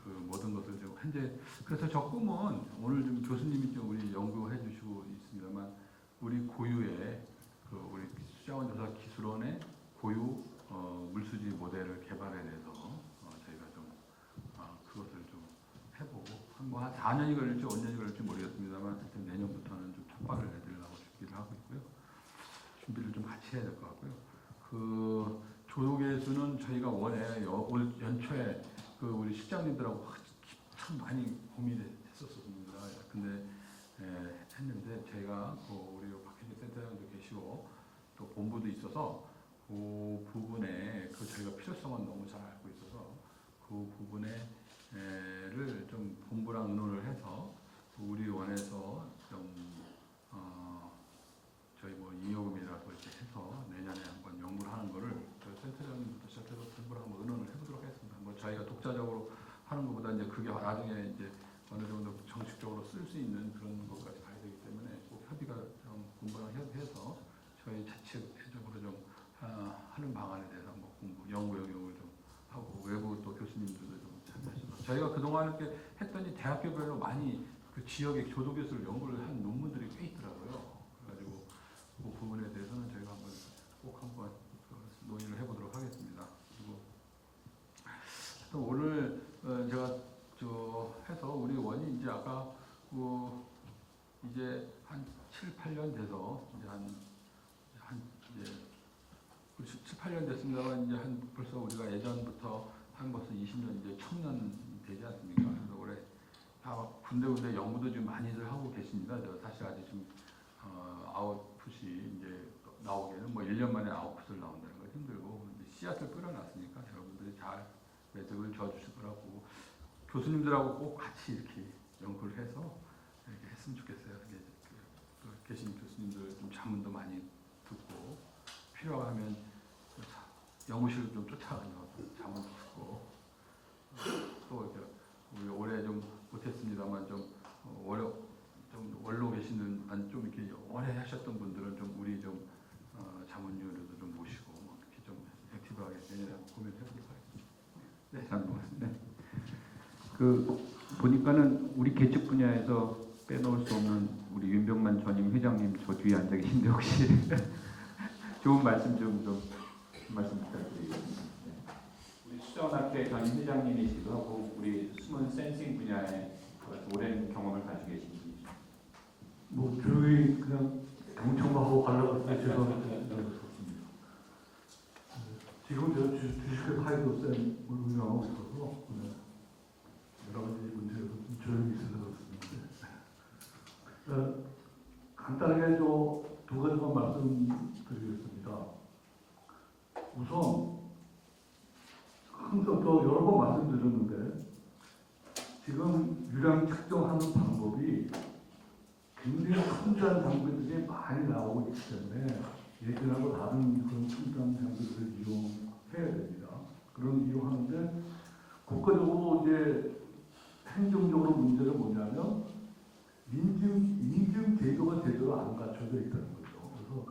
그 모든 것을 좀 현재 그래서 저 꿈은 오늘 좀 교수님이 좀 우리 연구해 주시고 있습니다만 우리 고유의 우리 수자원조사 기술원의 고유 물수지 모델을 개발해내서 저희가 좀 그것을 좀 해보고 한 4년이 걸릴지 5년이 걸릴지 모르겠습니다만 하여튼 내년부터는 좀 촉발을 해드리려고 준비를 하고 있고요. 준비를 좀 같이 해야 될 것 같고요. 그 조도계수는 저희가 원래 올 연초에 우리 실장님들하고 참 많이 고민했었습니다. 근데 했는데 제가 우리 박혜진 센터장도 계시고 또 본부도 있어서 그 부분에 저희가 필요성은 너무 잘 알고 있어서 그 부분에를 좀 본부랑 의논을 해서 우리 원에서 좀 저희 뭐 잉여금이라도 이렇게 해서 내년에 한번 연구를 하는 거를 센터장님부터 시작해서 본부랑 한번 의논을 해보도록 하겠습니다. 뭐 저희가 독자적으로 하는 것보다 이제 그게 나중에 이제 어느 정도 정식적으로 쓸 수 있는 그런 것까지 가야 되기 때문에 꼭 협의가 좀 본부랑 협의해서 저희 자체적으로 좀 하는 방안에 대해서 뭐 연구 영역을 좀 하고 외부 또 교수님들도 좀 참여하셔서 저희가 그동안 이렇게 했더니 대학교별로 많이 그 지역의 조도교수를 연구를 한 논문들이 꽤 있더라고요. 그래가지고 그 부분에 대해서는 저희가 꼭 한번 논의를 해보도록 하겠습니다. 그리고 또 오늘 제가 해서 우리 원이 이제 아까 이제 한 7, 8년 돼서 이제 이제 7, 8년 됐습니다만 이제 한 벌써 우리가 예전부터 한 벌써 20년 이제 청년 되지 않습니까? 그래서 올해 다 군데군데 연구도 좀 많이들 하고 계십니다. 저 사실 아직 좀 아웃풋이 이제 나오기에는 뭐 1년 만에 아웃풋을 나온다는 건 힘들고 씨앗을 뿌려놨으니까 여러분들이 잘 매듭을 져주실 거라고 교수님들하고 꼭 같이 이렇게 연구를 해서 이렇게 했으면 좋겠어요. 계신 교수님들 좀 자문도 많이 듣고 필요하면 연구실을 좀 쫓아가서 자문도 듣고 또 이렇게 우리 올해 좀 못했습니다만 좀 원로 계시는 좀 이렇게 오래 하셨던 분들은 좀 우리 좀 자문위원회도 좀 모시고 뭐 이렇게 좀 액티브하게 내년에 고민해 보도록 하겠습니다. 네, 잘 먹었습니다. 네. 그 보니까는 우리 계측 분야에서 빼놓을 수 없는 우리 윤병만 전임 회장님 저 뒤에 앉아 계신데 혹시 좋은 말씀 좀 말씀 부탁드리겠습니다. 네. 우리 수정학회 전임 회장님이시기도 하고 우리 숨은 센싱 분야에 오랜 경험을 가지고 계신지. 뭐 조용히 그냥 경청만 하고 가려고 할 때 죄송합니다. 지금 제가 주식회 파이도 센 운영하고 있어서 여러 가지 문제에서 좀 조용히 있으려고 했는데 간단하게 두 가지만 말씀드리겠습니다. 우선 항상 또 여러 번 말씀드렸는데 지금 유량 측정하는 방법이 굉장히 첨단 장비들이 많이 나오고 있기 때문에 예전하고 다른 그런 첨단 장비들을 이용해야 됩니다. 그런 이용하는데 국가적으로 이제 행정적으로 문제는 뭐냐면 인증 제도가 제대로 안 갖춰져 있다는 거죠. 그래서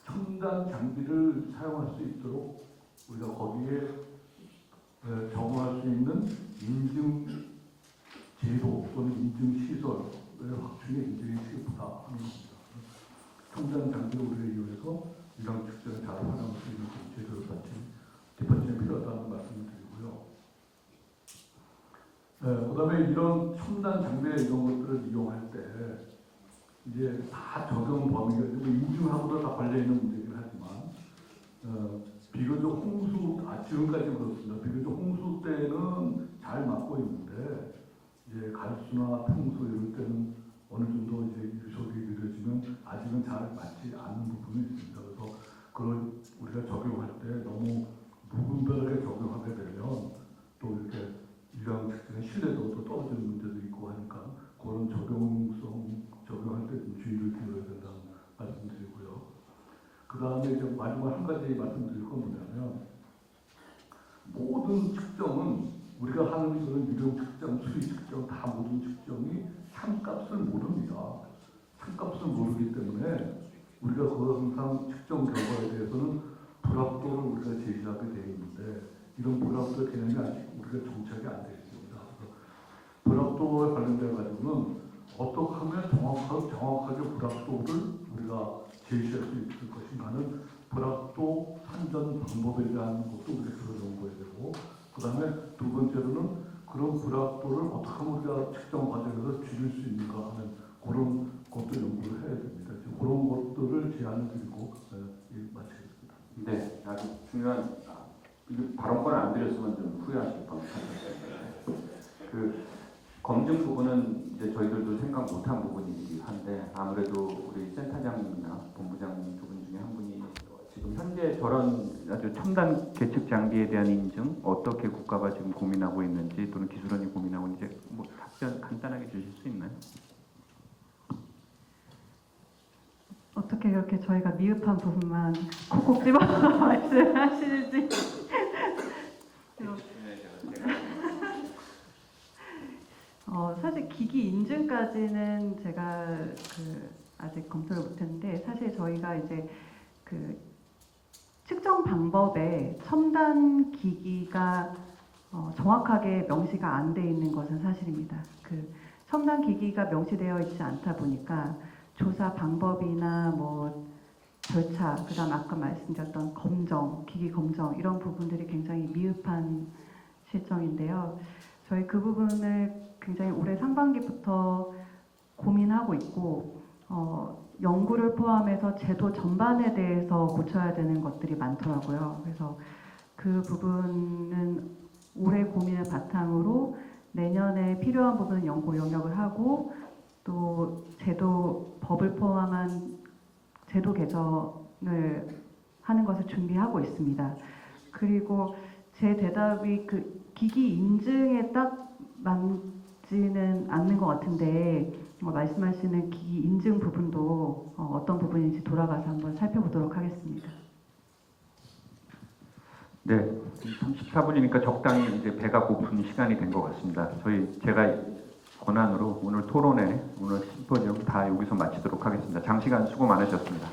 첨단 장비를 사용할 수 있도록 우리가 거기에 적응할 수 있는 인증 제도 또는 인증 시설의 확충이 굉장히 시급하다 하는 겁니다. 첨단 장비를 우리가 이용해서 유량 측정을 잘 활용할 수 있는 제도를 갖춘 뒷받침이 필요하다는 말씀을 드리고요. 그다음에 이런 첨단 장비 이런 것들을 이용할 때 이제 다 적용 범위가 인증하고도 다 관련 있는 문제이긴 하지만 비교적 홍수 지금까지 그렇습니다. 비교적 홍수 때는 잘 막고 있는데 이제 갈수나 평수 이럴 때는 어느 정도 이제 유속이 느려지면 아직은 잘 맞지 않는 부분이 있습니다. 그래서 그걸 우리가 적용할 때 너무 무분별하게 적용하게 되면 또 이렇게 유량 측정의 신뢰도도 떨어지는 문제도 있고 하니까 그런 적용할 때 좀 주의를 기울여야 된다는 말씀드리고요. 그 다음에 이제 마지막 한 가지 말씀드릴 건 뭐냐면 모든 측정은 우리가 하는 그런 유령 측정, 수위 측정 다 모든 측정이 참값을 모릅니다. 참값을 모르기 때문에 우리가 그 항상 측정 결과에 대해서는 불합도를 우리가 제시하게 되어 있는데 이런 불합도 개념이 아직 우리가 정착이 안 되어 있습니다. 그래서 불합도에 관련되어 가지고는 어떻게 하면 정확하게 불합도를 우리가 제시할 수 있을 것인가는 불합도 산전 방법에 대한 것도 우리가 들어놓은 되고 그 다음에 두 번째로는 그런 불합도를 어떻게 하면 우리가 측정 과정에서 줄일 수 있는가 하는 그런 것도 연구를 해야 됩니다. 그런 것들을 제안을 드리고 마치겠습니다. 네, 아주 중요한 발언권 안 드렸으면 좀 후회하실 뻔했습니다. 그 검증 부분은 이제 저희들도 생각 못한 부분이긴 한데 아무래도 우리 센터장님이나 본부장님 두 분 중에 한 분이 지금 현재 저런 아주 첨단 계측 장비에 대한 인증 어떻게 국가가 지금 고민하고 있는지 또는 기술원이 고민하고 있는지 뭐 답변 간단하게 주실 수 있나요? 어떻게 그렇게 저희가 미흡한 부분만 콕콕 집어서 말씀하시는지 사실 기기 인증까지는 제가 아직 검토를 못했는데 사실 저희가 이제 측정 방법에 첨단 기기가 정확하게 명시가 안 돼 있는 것은 사실입니다. 첨단 기기가 명시되어 있지 않다 보니까 조사 방법이나 뭐 절차, 그다음 아까 말씀드렸던 검정, 기기 검정 이런 부분들이 굉장히 미흡한 실정인데요. 저희 그 부분을 굉장히 올해 상반기부터 고민하고 있고 연구를 포함해서 제도 전반에 대해서 고쳐야 되는 것들이 많더라고요. 그래서 그 부분은 올해 고민을 바탕으로 내년에 필요한 부분은 연구 용역을 하고 또 제도 법을 포함한 제도 개정을 하는 것을 준비하고 있습니다. 그리고 제 대답이 그 기기 인증에 딱 맞지는 않는 것 같은데 말씀하시는 기기 인증 부분도 어떤 부분인지 돌아가서 한번 살펴보도록 하겠습니다. 네, 34분이니까 적당히 이제 배가 고픈 시간이 된 것 같습니다. 제가 권한으로 오늘 토론회, 오늘 심포지엄 다 여기서 마치도록 하겠습니다. 장시간 수고 많으셨습니다.